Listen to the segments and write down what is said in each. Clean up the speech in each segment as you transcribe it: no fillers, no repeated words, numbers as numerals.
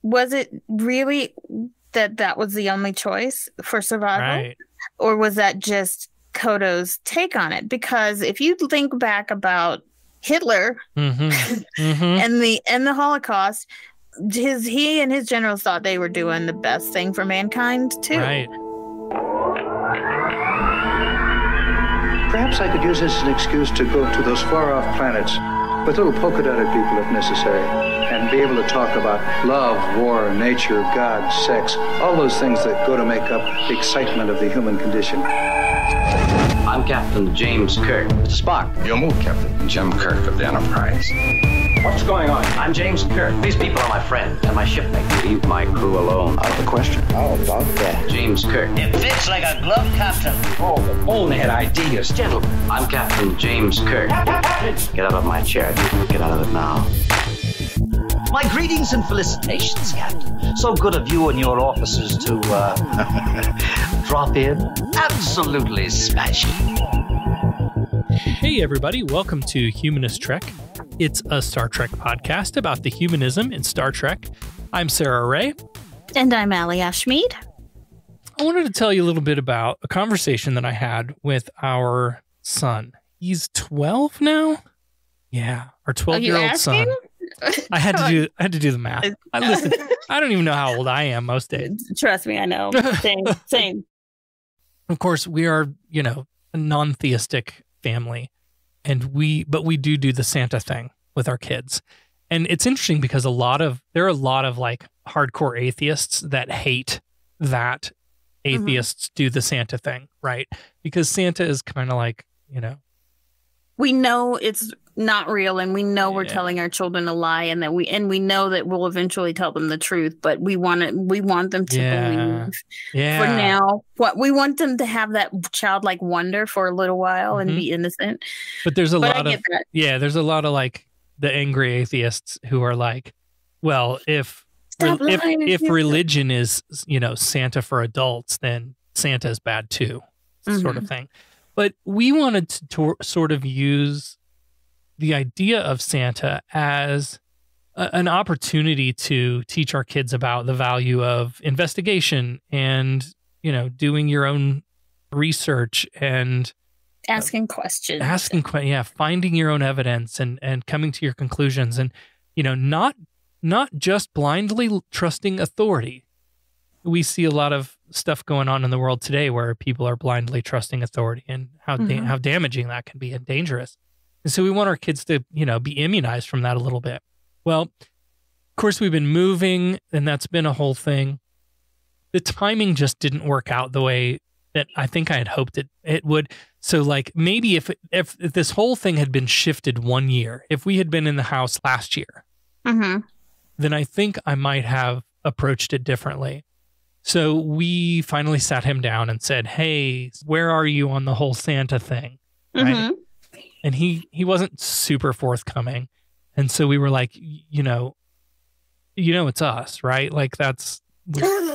was it really that was the only choice for survival? Right. Or was that just Koto's take on it? Because if you think back about Hitler and the Holocaust, he and his generals thought they were doing the best thing for mankind too. Right. Perhaps I could use this as an excuse to go to those far-off planets with little polka-dotted people if necessary, and be able to talk about love, war, nature, God, sex, all those things that go to make up the excitement of the human condition. I'm Captain James Kirk. Spock. Your move, Captain. Jim Kirk of the Enterprise. What's going on? I'm James Kirk. These people are my friends and my shipmates. Leave my crew alone. I have a question. How about that? James Kirk. It fits like a glove, Captain. Oh, the only had ideas. Gentlemen, I'm Captain James Kirk. Get out of my chair. Get out of it now. My greetings and felicitations, Captain. So good of you and your officers to, drop in. Absolutely smashing. Hey, everybody. Welcome to Humanist Trek. It's a Star Trek podcast about the humanism in Star Trek. I'm Sarah Ray. And I'm Allie Ashmead. I wanted to tell you a little bit about a conversation that I had with our son. He's 12 now? Yeah, our 12-year-old son. I had to do the math. I don't even know how old I am most days. Trust me, I know. Same. Of course, we are, a non-theistic family, but we do the Santa thing with our kids. And it's interesting because there are a lot of like hardcore atheists that hate that atheists do the Santa thing, right? Because Santa is kind of like, we know it's not real, and we know we're telling our children a lie, and we know that we'll eventually tell them the truth, but we want them to believe. Yeah. For now, we want them to have that childlike wonder for a little while and be innocent. But there's a lot of like the angry atheists who are like, well, if religion is, Santa for adults, then Santa is bad too, sort of thing. But we wanted to sort of use the idea of Santa as an opportunity to teach our kids about the value of investigation and, doing your own research and asking questions. Finding your own evidence and coming to your conclusions and, not just blindly trusting authority. We see a lot of stuff going on in the world today where people are blindly trusting authority and how damaging that can be and dangerous. And so we want our kids to, be immunized from that a little bit. Well, of course, we've been moving, and that's been a whole thing. The timing just didn't work out the way that I think I had hoped it would. So, like, maybe if this whole thing had been shifted 1 year, if we had been in the house last year, then I think I might have approached it differently. So we finally sat him down and said, hey, where are you on the whole Santa thing? Right? And he wasn't super forthcoming. And so we were like, it's us, right? Like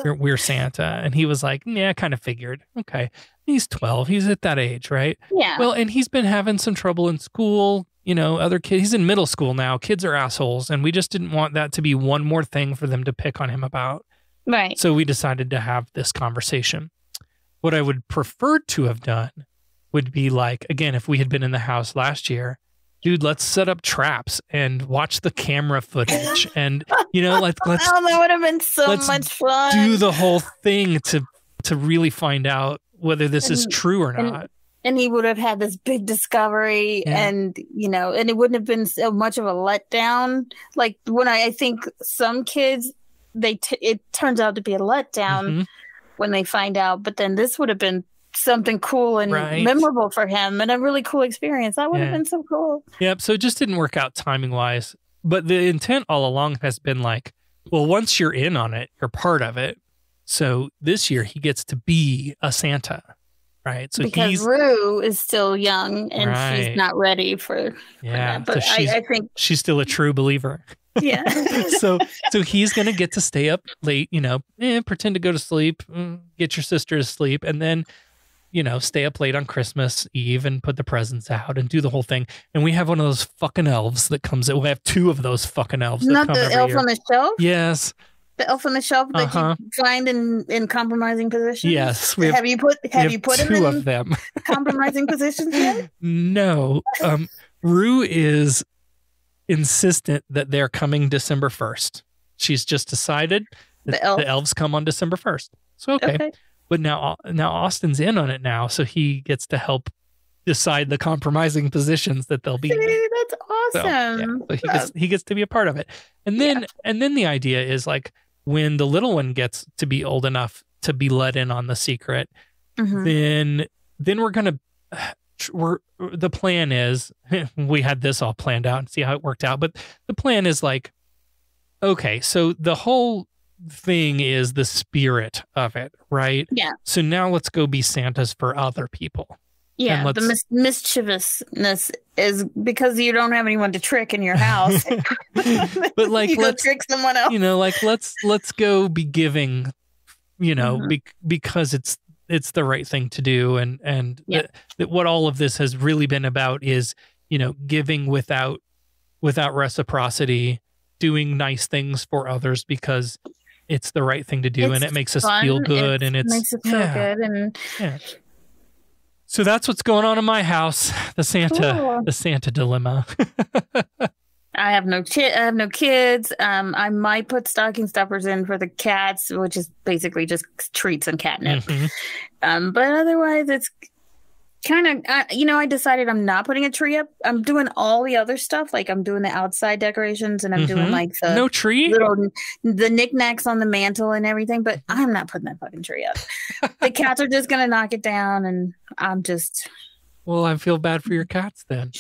we're Santa. And he was like, yeah, I kind of figured. Okay. He's 12. He's at that age, right? Yeah. Well, and he's been having some trouble in school. Other kids, he's in middle school now. Kids are assholes. And we just didn't want that to be one more thing for them to pick on him about. Right. So we decided to have this conversation. What I would prefer to have done would be like, again, if we had been in the house last year, dude, let's set up traps and watch the camera footage. And, let's that would have been so much fun. Do the whole thing to really find out whether this is true or not. And he would have had this big discovery and it wouldn't have been so much of a letdown. Like when I think some kids, it turns out to be a letdown when they find out, but then this would have been something cool and memorable for him and a really cool experience. That would have been so cool. Yep. So it just didn't work out timing wise, but the intent all along has been like, well, once you're in on it, you're part of it. So this year he gets to be a Santa, right? So because Rue is still young and she's not ready for that. But I think she's still a true believer. Yeah. so he's going to get to stay up late, pretend to go to sleep, get your sister to sleep, and then, stay up late on Christmas Eve and put the presents out and do the whole thing. And we have one of those fucking elves that comes in. We have two of those fucking elves. Not the elf on the shelf? Yes. The elf on the shelf that you find in compromising positions? Yes. Have you put him two in of them. compromising positions yet? No. Rue is insistent that they're coming December 1st. She's just decided that the elves come on December 1st. So, okay. But now Austin's in on it now, so he gets to help decide the compromising positions that they'll be in. That's awesome. So he gets to be a part of it. And then the idea is like when the little one gets to be old enough to be let in on the secret, then the plan is, we had this all planned out and see how it worked out, but the plan is like, okay, so the whole thing is the spirit of it, right? Yeah. So now let's go be Santas for other people. Yeah, the mischievousness is because you don't have anyone to trick in your house. But like, let's trick someone else. Like let's go be giving, because it's the right thing to do, and that what all of this has really been about is giving without reciprocity, doing nice things for others because it's the right thing to do, and it makes us feel good, and it makes us feel good, and So that's what's going on in my house. The Santa dilemma. I have no kids. I might put stocking stuffers in for the cats, which is basically just treats and catnip. But otherwise, it's kind of, I decided I'm not putting a tree up. I'm doing all the other stuff. Like I'm doing the outside decorations, and I'm doing like the no tree, the knickknacks on the mantle and everything. But I'm not putting that fucking tree up. The cats are just gonna knock it down, and I'm just. Well, I feel bad for your cats then.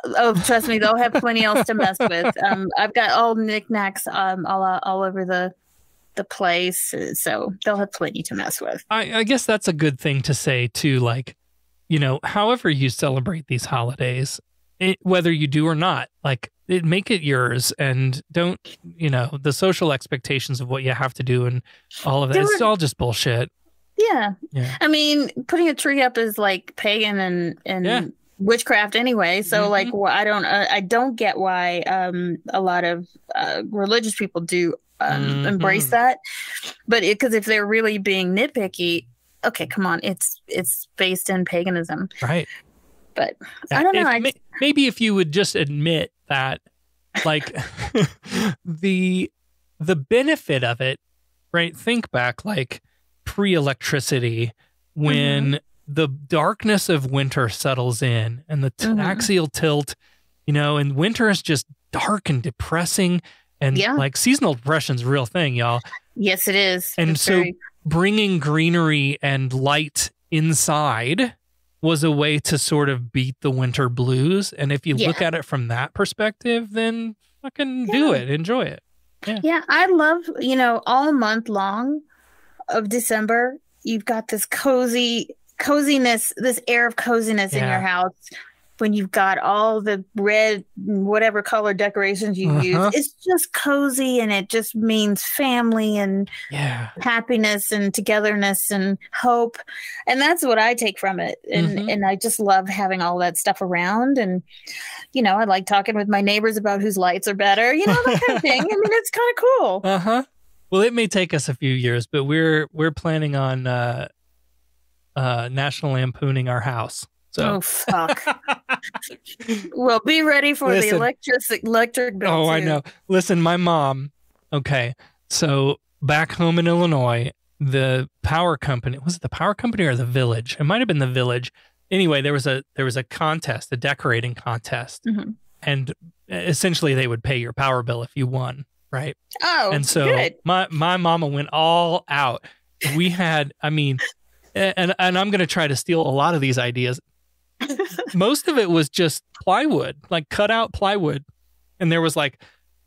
Oh, trust me, they'll have plenty else to mess with. I've got all knickknacks all over the place, so they'll have plenty to mess with. I guess that's a good thing to say too. Like, however you celebrate these holidays, whether you do or not, like make it yours, and don't, the social expectations of what you have to do and all of that. It's all just bullshit. Yeah. I mean, putting a tree up is like pagan and witchcraft anyway. So like, I don't get why a lot of religious people do embrace that. But because if they're really being nitpicky, okay, come on, it's based in paganism, right? But I don't know. Maybe if you would just admit that, like the benefit of it, right? Think back, like pre-electricity, when the darkness of winter settles in and the axial tilt, and winter is just dark and depressing, and like seasonal depression's a real thing, y'all. Yes, it is. And bringing greenery and light inside was a way to sort of beat the winter blues. And if you look at it from that perspective, then fucking do it. Enjoy it. Yeah, I love, all month long of December, you've got this coziness, this air of coziness in your house. When you've got all the red, whatever color decorations you use, it's just cozy, and it just means family and happiness and togetherness and hope. And that's what I take from it. And I just love having all that stuff around. And, I like talking with my neighbors about whose lights are better, that kind of thing. I mean, it's kind of cool. Well, it may take us a few years, but we're planning on National Lampooning our house. So. Oh, fuck. Well, be ready for the electric bill. Oh, too. I know. Listen, my mom, okay, so back home in Illinois, the power company, was it the power company or the village? It might have been the village. Anyway, there was a contest, a decorating contest, and essentially they would pay your power bill if you won, right? Oh, and so good. my mama went all out. We had, and I'm going to try to steal a lot of these ideas. Most of it was just plywood, like cut out plywood, and there was like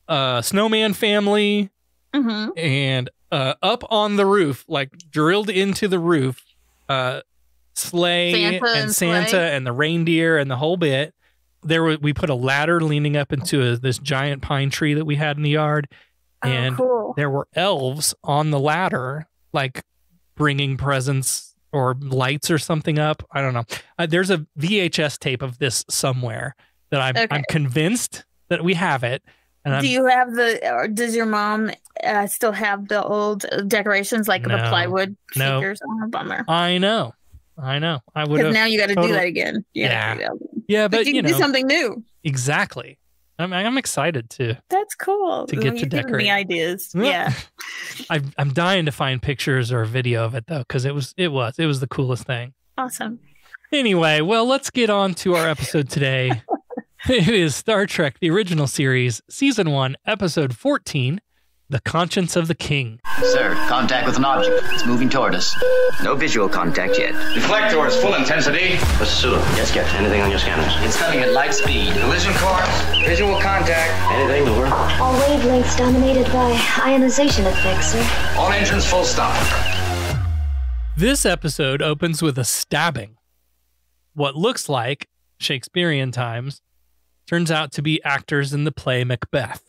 a snowman family, and up on the roof, like drilled into the roof, sleigh and Santa and the reindeer and the whole bit. We put a ladder leaning up into this giant pine tree that we had in the yard, and there were elves on the ladder, like bringing presents or lights or something up. I don't know. There's a VHS tape of this somewhere that I'm convinced that we have it. And Do you have or does your mom still have the old decorations like the plywood figures? Oh, bummer. I know. I would have. Because now you got to do that again. Yeah, but you can do something new. Exactly. I'm excited to. That's cool. To get to decorate. Me ideas. Yeah. I'm dying to find pictures or a video of it though, because it was the coolest thing. Awesome. Anyway, well, let's get on to our episode today. It is Star Trek: The Original Series, Season 1, Episode 14, The Conscience of the King. Sir, contact with an object. It's moving toward us. No visual contact yet. Deflectors, full intensity. Pursuit. Yes, Captain. Anything on your scanners? It's coming at light speed. Collision course. Visual contact. Anything, over? All wavelengths dominated by ionization effects, sir. All engines full stop. This episode opens with a stabbing. What looks like Shakespearean times turns out to be actors in the play Macbeth.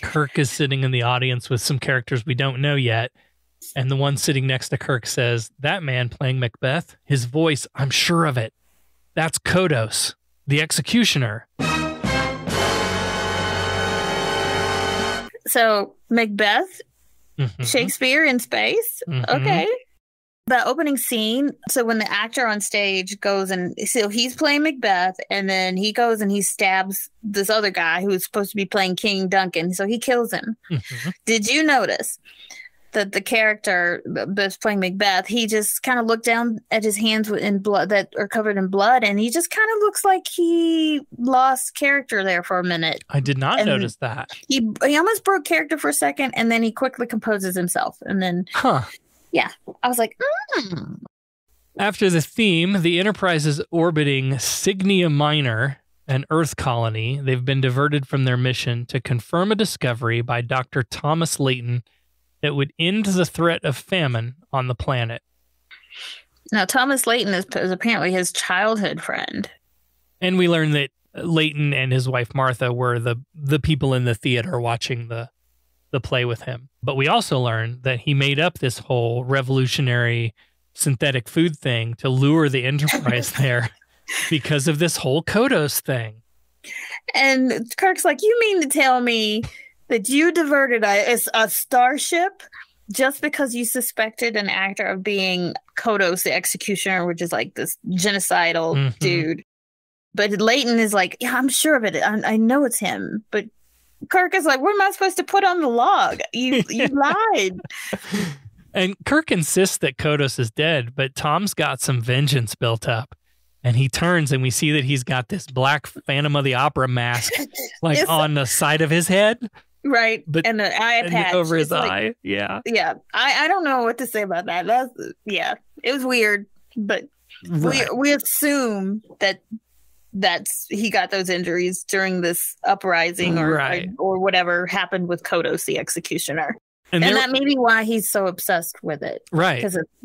Kirk is sitting in the audience with some characters we don't know yet, and the one sitting next to Kirk says, "That man playing Macbeth, his voice, I'm sure of it. That's Kodos, the executioner." So Macbeth, Shakespeare in space. Okay. The opening scene, so when the actor on stage goes so he's playing Macbeth, and then he goes and he stabs this other guy who was supposed to be playing King Duncan, so he kills him. Did you notice that the character that's playing Macbeth, he just kind of looked down at his hands in blood that are covered in blood, and he just kind of looks like he lost character there for a minute. I did not notice that. He almost broke character for a second, and then he quickly composes himself, and then... Yeah, I was like, After the theme, the Enterprise is orbiting Cygnia Minor, an Earth colony. They've been diverted from their mission to confirm a discovery by Dr. Thomas Layton that would end the threat of famine on the planet. Now, Thomas Layton is apparently his childhood friend. And we learn that Layton and his wife Martha were the people in the theater watching the play with him. But we also learned that he made up this whole revolutionary synthetic food thing to lure the Enterprise there because of this whole Kodos thing. And Kirk's like, you mean to tell me that you diverted a starship just because you suspected an actor of being Kodos the executioner, which is like this genocidal dude. But Layton is like, yeah, I'm sure of it. I know it's him. But Kirk is like, what am I supposed to put on the log? You lied. And Kirk insists that Kodos is dead, but Tom's got some vengeance built up. And he turns and we see that he's got this black Phantom of the Opera mask like on the side of his head. Right. But, and the eye patch. Over his eye. Yeah. Yeah. I don't know what to say about that. It was weird, but we assume that he got those injuries during this uprising or whatever happened with Kodos the executioner. And that may be why he's so obsessed with it. Right.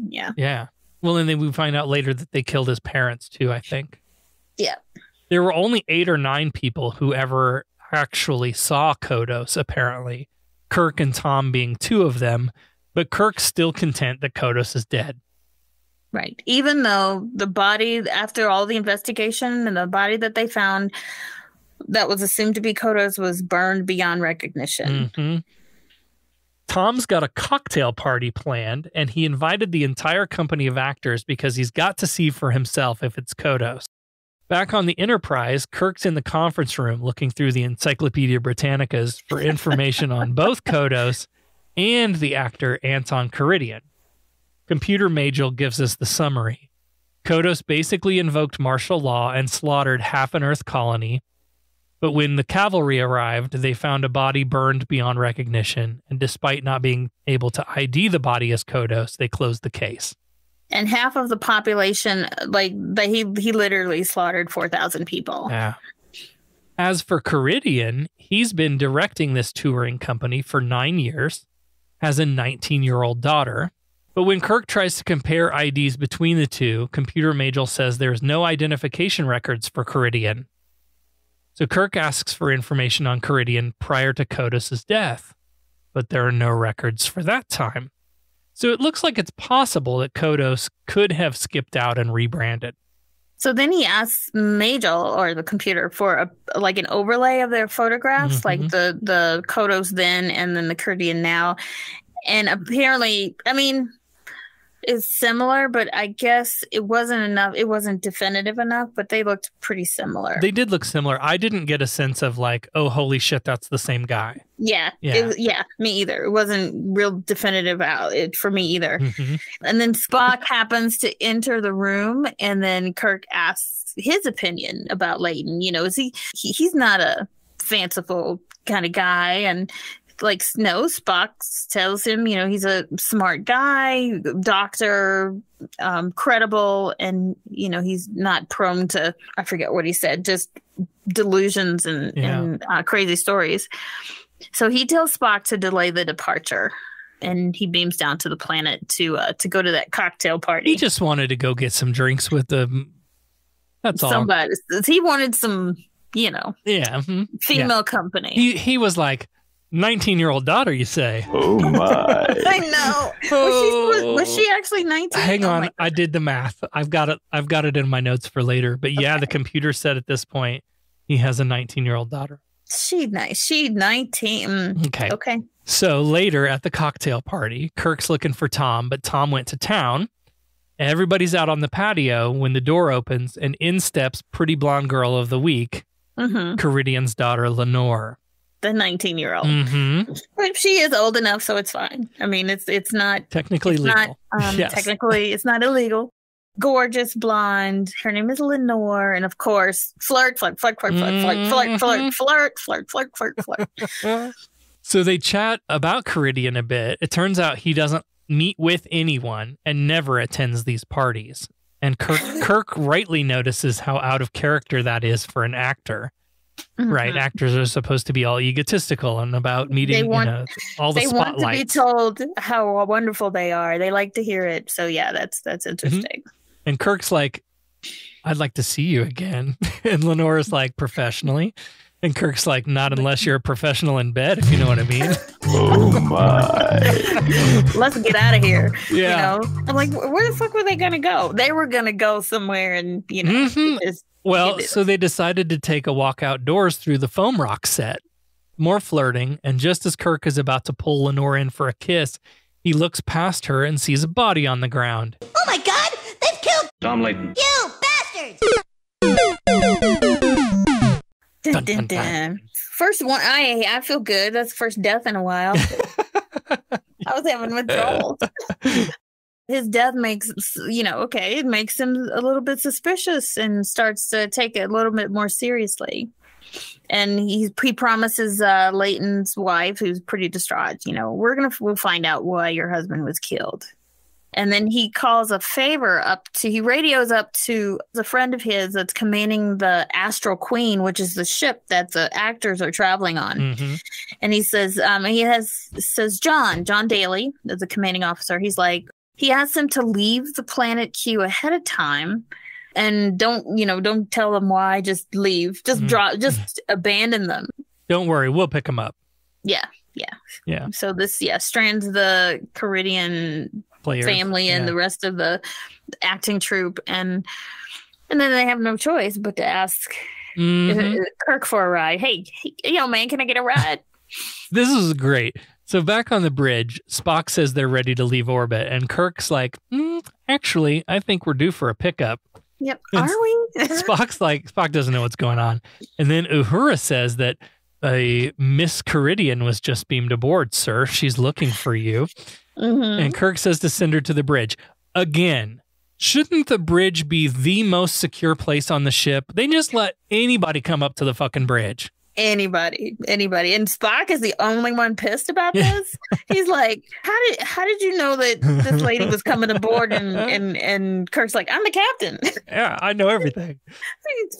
Yeah. Well, and then we find out later that they killed his parents too, I think. Yeah. There were only 8 or 9 people who ever actually saw Kodos, apparently. Kirk and Tom being 2 of them, but Kirk's still content that Kodos is dead. Right. Even though the body, after all the investigation and the body that they found that was assumed to be Kodos was burned beyond recognition. Tom's got a cocktail party planned, and he invited the entire company of actors because he's got to see for himself if it's Kodos. Back on the Enterprise, Kirk's in the conference room looking through the Encyclopedia Britannicas for information on both Kodos and the actor Anton Karidian. Computer Majel gives us the summary. Kodos basically invoked martial law and slaughtered half an Earth colony, but when the cavalry arrived, they found a body burned beyond recognition, and despite not being able to ID the body as Kodos, they closed the case. And half of the population, he literally slaughtered 4,000 people. Yeah. As for Karidian, he's been directing this touring company for 9 years, has a 19-year-old daughter. But when Kirk tries to compare IDs between the two, Computer Majel says there's no identification records for Karidian. So Kirk asks for information on Karidian prior to Kodos' death, but there are no records for that time. So it looks like it's possible that Kodos could have skipped out and rebranded. So then he asks Majel, or the computer, for an overlay of their photographs, like the Kodos then and then the Karidian now. And apparently, I mean, it's similar, but I guess it wasn't enough. It wasn't definitive enough, but they looked pretty similar. They did look similar. I didn't get a sense of like, oh, holy shit, that's the same guy. Yeah, me either. It wasn't real definitive for me either. And then Spock happens to enter the room, and then Kirk asks his opinion about Leighton. You know, is he's not a fanciful kind of guy, and like, no, Spock tells him, you know, he's a smart guy, doctor, credible, and, you know, he's not prone to, I forget what he said, just delusions and crazy stories. So he tells Spock to delay the departure, and he beams down to the planet to go to that cocktail party. He just wanted to go get some drinks with them. That's all. Somebody. He wanted some, you know, female company. He was like, 19-year-old daughter, you say? Oh my! I know. Was she actually 19? Hang on, I did the math. I've got it in my notes for later. But yeah, the computer said at this point he has a 19-year-old daughter. She's 19. Okay. So later at the cocktail party, Kirk's looking for Tom, but Tom went to town. Everybody's out on the patio when the door opens, and in steps pretty blonde girl of the week, Karidian's daughter Lenore. The 19-year-old. But she is old enough, so it's fine. I mean, it's not technically legal. Yes. Technically, it's not illegal. Gorgeous blonde. Her name is Lenore, and of course, flirt. So they chat about Karidian a bit. It turns out he doesn't meet with anyone and never attends these parties. And Kirk rightly notices how out of character that is for an actor. Right, actors are supposed to be all egotistical and about meeting all the spotlights. They want to be told how wonderful they are. They like to hear it. So yeah, that's interesting. And Kirk's like, "I'd like to see you again," and Lenore's like, "Professionally," and Kirk's like, "Not unless you're a professional in bed, if you know what I mean." Oh my! Let's get out of here. Yeah, you know? I'm like, where the fuck were they gonna go? They were gonna go somewhere, and you know. Well, so they decided to take a walk outdoors through the foam rock set. More flirting, and just as Kirk is about to pull Lenore in for a kiss, he looks past her and sees a body on the ground. Oh my God! They've killed Tom Leighton. You bastards! Dun, dun, dun. First one, I feel good. That's the first death in a while. I was having withdrawals. His death makes, it makes him a little bit suspicious and starts to take it a little bit more seriously. And he promises Leighton's wife, who's pretty distraught, we'll find out why your husband was killed. And then he calls he radios up to a friend of his that's commanding the Astral Queen, which is the ship that the actors are traveling on. And he says, John Daly, as the commanding officer, he's like, he asks him to leave the planet Q ahead of time and don't tell them why, just leave, just abandon them. Don't worry, we'll pick them up. Yeah. So this, strands the Karidian family and the rest of the acting troupe, and then they have no choice but to ask Kirk for a ride. Hey, man, can I get a ride? This is great. So back on the bridge, Spock says they're ready to leave orbit, and Kirk's like, actually, I think we're due for a pickup. Yep. And are we? Spock doesn't know what's going on. And then Uhura says that a Miss Karidian was just beamed aboard, sir. She's looking for you. And Kirk says to send her to the bridge. Again, shouldn't the bridge be the most secure place on the ship? They just let anybody come up to the fucking bridge. Anybody. And Spock is the only one pissed about this. He's like, how did you know that this lady was coming aboard? And Kirk's like, I'm the captain. Yeah, I know everything.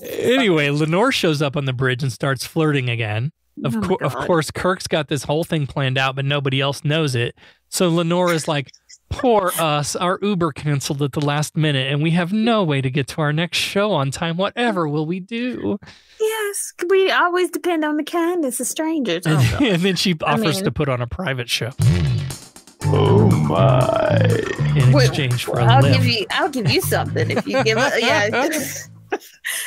Anyway, Lenore shows up on the bridge and starts flirting again. Of course, Kirk's got this whole thing planned out, but nobody else knows it. So Lenore is like, poor us, our Uber canceled at the last minute, and we have no way to get to our next show on time. Whatever will we do? Yes, we always depend on the kindness of strangers. And then she offers to put on a private show. Oh my! In exchange for a lift. I'll give you something if you give it. Yeah.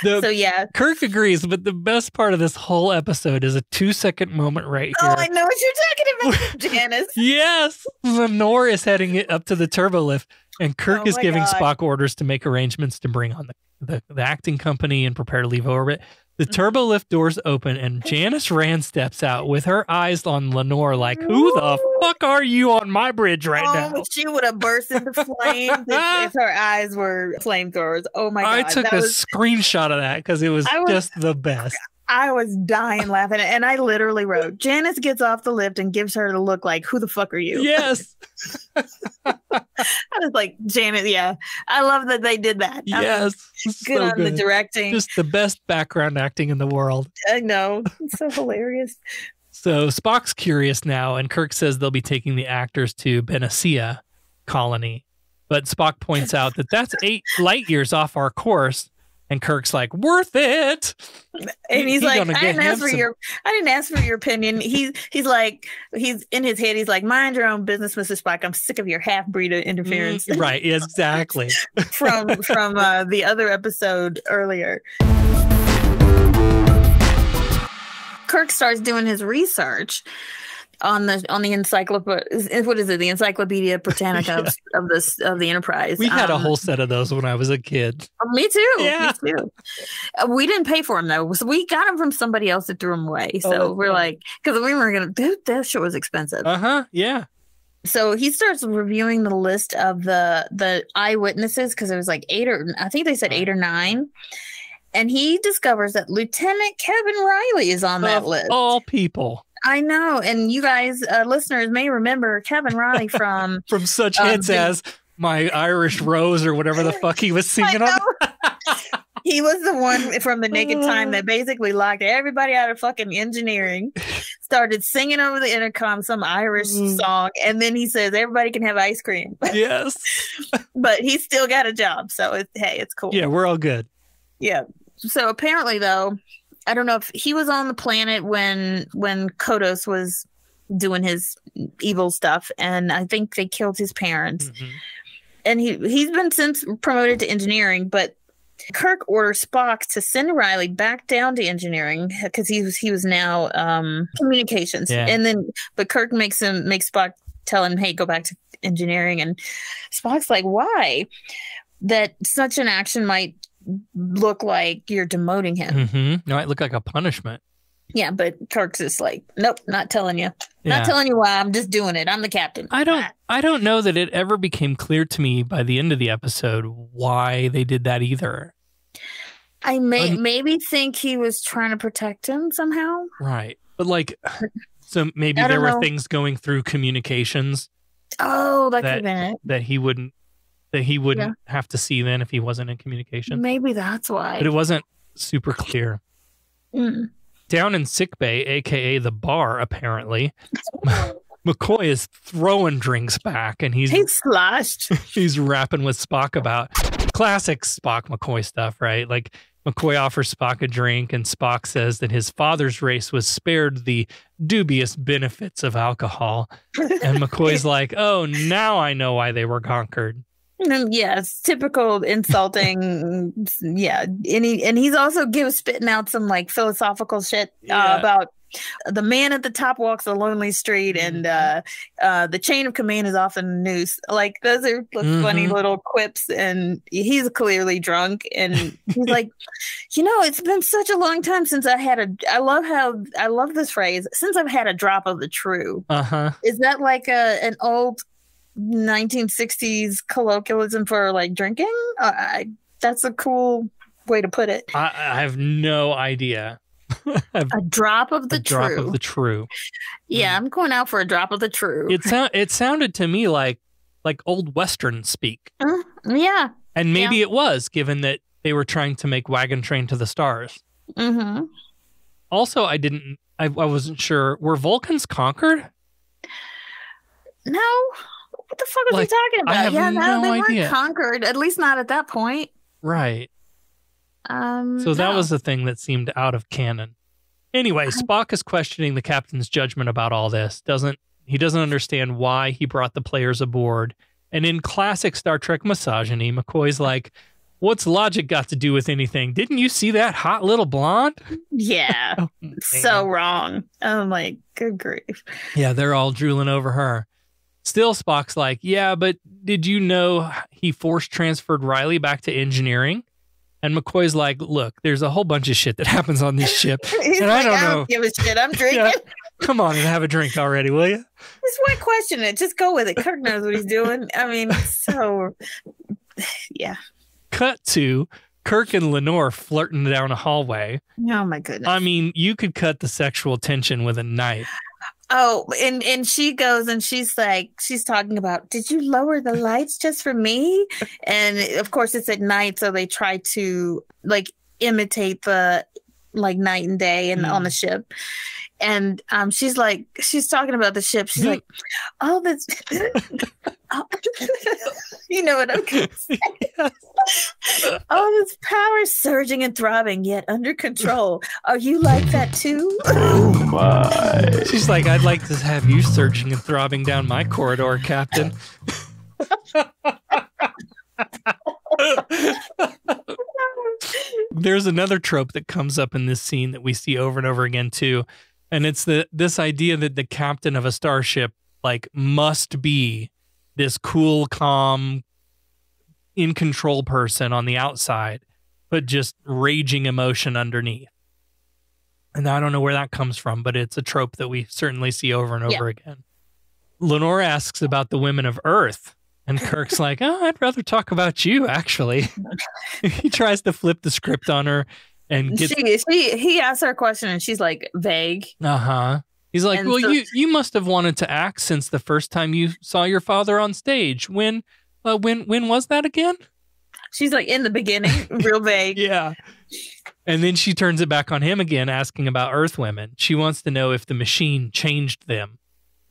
So yeah, Kirk agrees, but the best part of this whole episode is a 2-second moment right here. Oh, I know what you're talking about, Janice. Yes, Lenore is heading it up to the turbo lift, and Kirk is giving Spock orders to make arrangements to bring on the acting company and prepare to leave orbit. The turbo lift doors open, and Janice Rand steps out with her eyes on Lenore like, who the fuck are you on my bridge right now? She would have burst into flames if her eyes were flamethrowers. Oh my God. I took a screenshot of that because it was just the best. I was dying laughing. And I literally wrote, Janice gets off the lift and gives her the look like, who the fuck are you? Yes. I was like, Janet, yeah. I love that they did that. Yes. Good on the directing. Just the best background acting in the world. I know. It's so hilarious. So Spock's curious now, and Kirk says they'll be taking the actors to Benicia colony. But Spock points out that that's 8 light years off our course. And Kirk's like, worth it. And he's like, I didn't ask for your opinion. He's like, he's in his head. He's like, mind your own business, Mr. Spock. I'm sick of your half-breed interference. Right. Exactly. from the other episode earlier. Kirk starts doing his research on the encyclopedia. What is it? The Encyclopedia Britannica of the Enterprise. We had a whole set of those when I was a kid. Me too. Yeah. Me too. We didn't pay for them though, so we got them from somebody else that threw them away. So we're like, because we were gonna. That shit was expensive. Yeah. So he starts reviewing the list of the eyewitnesses because it was like 8 or I think they said 8 or 9. And he discovers that Lieutenant Kevin Riley is on that list. All people. I know. And you guys, listeners, may remember Kevin Riley from... from such hits as My Irish Rose or whatever the fuck he was singing on. He was the one from The Naked Time that basically locked everybody out of fucking engineering, started singing over the intercom some Irish song, and then he says everybody can have ice cream. Yes. But he still got a job, so it's cool. Yeah, we're all good. Yeah. So apparently, though, I don't know if he was on the planet when Kodos was doing his evil stuff, and I think they killed his parents. Mm-hmm. And he's been since promoted to engineering, but Kirk orders Spock to send Riley back down to engineering because he was now communications. Yeah. And then, but Kirk makes Spock tell him, "Hey, go back to engineering." And Spock's like, "Why? That such an action might look like you're demoting him. Mm-hmm. No, it looked like a punishment." Yeah, but Kirk's just like, "Nope, not telling you. Not telling you why. I'm just doing it. I'm the captain." I don't know that it ever became clear to me by the end of the episode why they did that either. I maybe think he was trying to protect him somehow. Right. But like, so maybe there were things going through communications. Oh, that could have been it. That he wouldn't have to see then if he wasn't in communication. Maybe that's why. But it wasn't super clear. Mm. Down in sickbay, a.k.a. the bar, apparently, McCoy is throwing drinks back, and he's sloshed. He's rapping with Spock about classic Spock-McCoy stuff, right? Like, McCoy offers Spock a drink, and Spock says that his father's race was spared the dubious benefits of alcohol. And McCoy's like, "Oh, now I know why they were conquered." Yes, typical insulting. Yeah, and he's also spitting out some like philosophical shit about the man at the top walks a lonely street, and the chain of command is often a noose. Like, those are funny little quips, and he's clearly drunk, and he's like, it's been such a long time since I had I love this phrase, since I've had a drop of the true. Is that like an old 1960s colloquialism for like drinking? That's a cool way to put it. I have no idea. A drop of the true. Drop of the true. Yeah, I'm going out for a drop of the true. It sounded to me like old Western speak. Yeah. And maybe it was, given that they were trying to make Wagon Train to the Stars. Mm-hmm. Also, I wasn't sure. Were Vulcans conquered? No. What the fuck was he talking about? I have no they idea. Weren't conquered, at least not at that point. Right. So that was the thing that seemed out of canon. Anyway, Spock is questioning the captain's judgment about all this. He doesn't understand why he brought the players aboard. And in classic Star Trek misogyny, McCoy's like, What's logic got to do with anything? Didn't you see that hot little blonde? Yeah. Oh, so wrong. Oh my good grief. Yeah, they're all drooling over her. Still, Spock's like, yeah, but did you know he force transferred Riley back to engineering? And McCoy's like, look, there's a whole bunch of shit that happens on this ship. He's and like, I don't know. Give a shit. I'm drinking. Yeah, come on and have a drink already, will you? Just why question it? Just go with it. Kirk knows what he's doing. I mean, so yeah. Cut to Kirk and Lenore flirting down a hallway. Oh my goodness. I mean, you could cut the sexual tension with a knife. Oh, and she goes and she's like, she's talking about, did you lower the lights just for me? And of course it's at night, so they try to like imitate the like night and day and on the ship. And she's like, she's talking about the ship. She's like, all this, you know what I'm gonna say? All this power surging and throbbing, yet under control. Are you like that too? Oh my. She's like, I'd like to have you surging and throbbing down my corridor, Captain. There's another trope that comes up in this scene that we see over and over again too. And it's this idea that the captain of a starship like must be this cool, calm, in control person on the outside, but just raging emotion underneath. And I don't know where that comes from, but it's a trope that we certainly see over and over again. Lenore asks about the women of Earth, and Kirk's like, oh, I'd rather talk about you, actually. He tries to flip the script on her. And he asks her a question and she's like vague. He's like, and well, so, you must have wanted to act since the first time you saw your father on stage. When was that again? She's like, in the beginning, real vague. Yeah. And then she turns it back on him again, asking about Earth women. She wants to know if the machine changed them.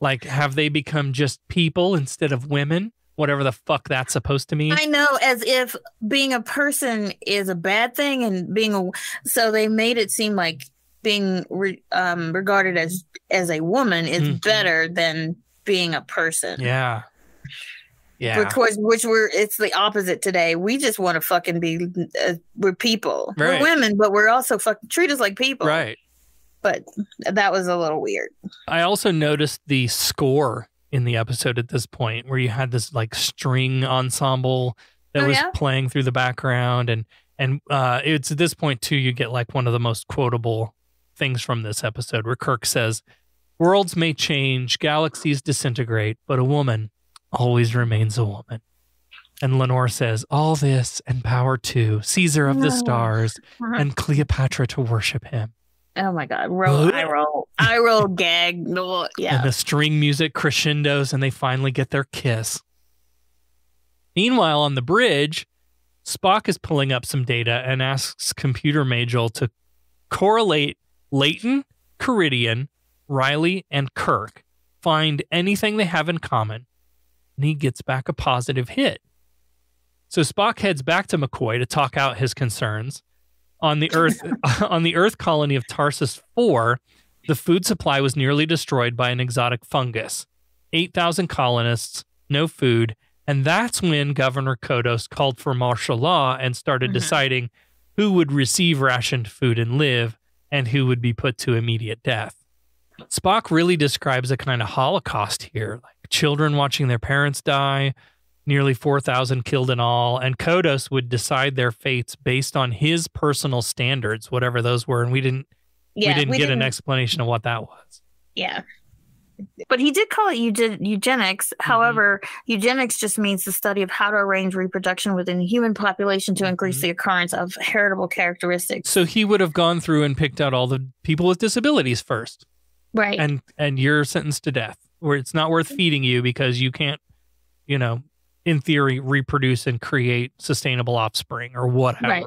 Like, have they become just people instead of women? Whatever the fuck that's supposed to mean. I know, as if being a person is a bad thing, and so they made it seem like being regarded as a woman is better than being a person. Yeah. Because it's the opposite today. We just want to fucking be we're people. Right. We're women, but we're also treat us like people. Right. But that was a little weird. I also noticed the score in the episode at this point, where you had this like string ensemble that was playing through the background, and it's at this point too you get like one of the most quotable things from this episode, where Kirk says, worlds may change, galaxies disintegrate, but a woman always remains a woman. And Lenore says, all this and power too, Caesar of the stars, and Cleopatra to worship him. Oh my God. I roll, gag. Yeah. And the string music crescendos and they finally get their kiss. Meanwhile, on the bridge, Spock is pulling up some data and asks computer Majel to correlate Leighton, Karidian, Riley, and Kirk, find anything they have in common, and he gets back a positive hit. So Spock heads back to McCoy to talk out his concerns. On the Earth colony of Tarsus 4, the food supply was nearly destroyed by an exotic fungus. 8,000 colonists, no food, and that's when Governor Kodos called for martial law and started deciding who would receive rationed food and live, and who would be put to immediate death. Spock really describes a kind of Holocaust here, like children watching their parents die, nearly 4,000 killed in all, and Kodos would decide their fates based on his personal standards, whatever those were, and we didn't get an explanation of what that was. Yeah. But he did call it eugenics. However, eugenics just means the study of how to arrange reproduction within the human population to increase the occurrence of heritable characteristics. So he would have gone through and picked out all the people with disabilities first. Right. And you're sentenced to death, where it's not worth feeding you because you can't, in theory, reproduce and create sustainable offspring or whatever. Right.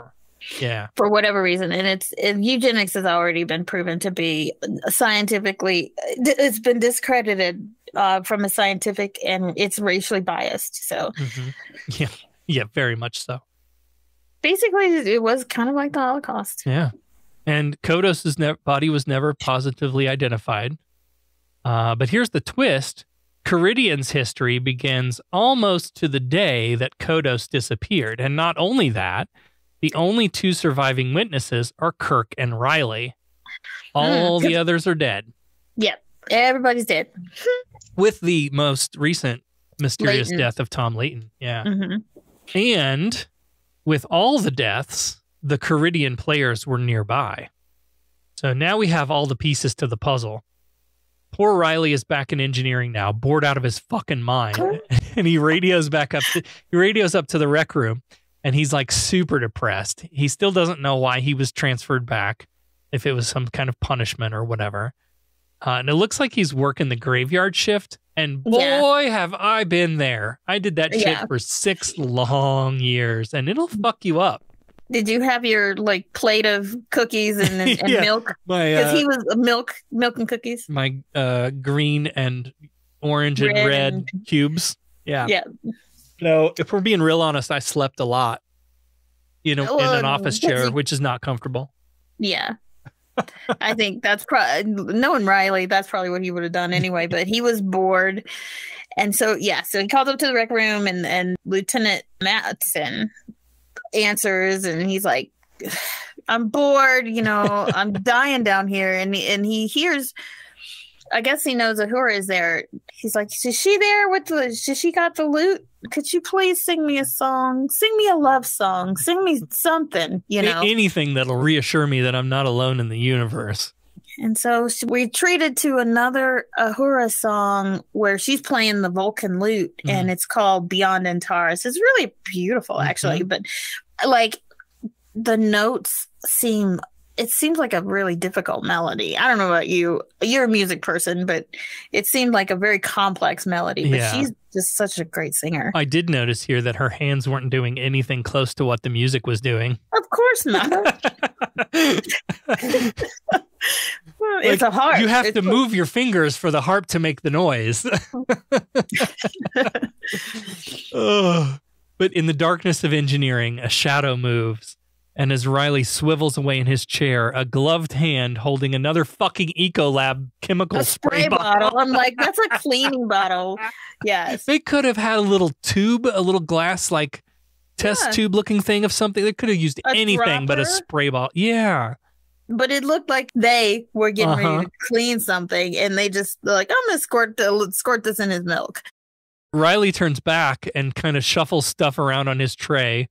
Yeah. For whatever reason. And eugenics has already been proven to be scientifically, it's been discredited from a scientific, and it's racially biased. So yeah, very much so. Basically, it was kind of like the Holocaust. Yeah. And Kodos' body was never positively identified. But here's the twist. Karidian's history begins almost to the day that Kodos disappeared. And not only that, the only two surviving witnesses are Kirk and Riley. All the others are dead. Yep. Everybody's dead. With the most recent mysterious death of Tom Layton. Yeah. And with all the deaths, the Karidian players were nearby. So now we have all the pieces to the puzzle. Poor Riley is back in engineering now, bored out of his fucking mind. And he radios up to the rec room, and he's like super depressed. He still doesn't know why he was transferred back, if it was some kind of punishment or whatever. And it looks like he's working the graveyard shift. And boy, have I been there. I did that shit for 6 long years, and it'll fuck you up. Did you have your like plate of cookies and milk? Because he was milk and cookies. My green and orange and red cubes. Yeah. No, if we're being real honest, I slept a lot. In an office chair, which is not comfortable. Yeah. I think that's probably, knowing Riley, that's probably what he would have done anyway, but he was bored. And so he called up to the rec room, and Lieutenant Matson answers, and he's like, I'm bored, I'm dying down here. And he hears, I guess he knows Uhura is there. He's like, is she there she got the loot? Could you please sing me a song? Sing me a love song. Sing me something, Anything that'll reassure me that I'm not alone in the universe. And so we treated to another Uhura song where she's playing the Vulcan lute, and it's called Beyond Antares. It's really beautiful, actually, but like the notes seems like a really difficult melody. I don't know about you. You're a music person, but it seemed like a very complex melody. But she's just such a great singer. I did notice here that her hands weren't doing anything close to what the music was doing. Of course not. It's a harp. You have to move your fingers for the harp to make the noise. But in the darkness of engineering, a shadow moves. And as Riley swivels away in his chair, a gloved hand holding another fucking Ecolab chemical spray bottle. I'm like, that's a cleaning bottle. Yes. They could have had a little tube, a little glass like test tube looking thing of something. They could have used anything but a spray bottle. Yeah. But it looked like they were getting ready to clean something, and they just like, I'm going to squirt this in his milk. Riley turns back and kind of shuffles stuff around on his tray,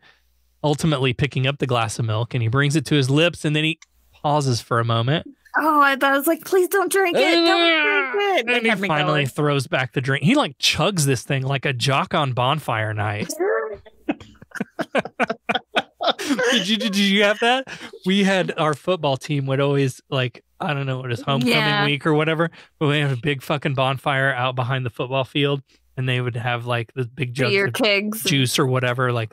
ultimately picking up the glass of milk, and he brings it to his lips, and then he pauses for a moment. Oh, I thought, I was like, please don't drink it. Don't drink it. And he finally throws back the drink. He like chugs this thing like a jock on bonfire night. Did you have that? We had our football team would always like, I don't know, it was homecoming week or whatever, but we have a big fucking bonfire out behind the football field, and they would have like the big jugs beer of kegs, juice or whatever, like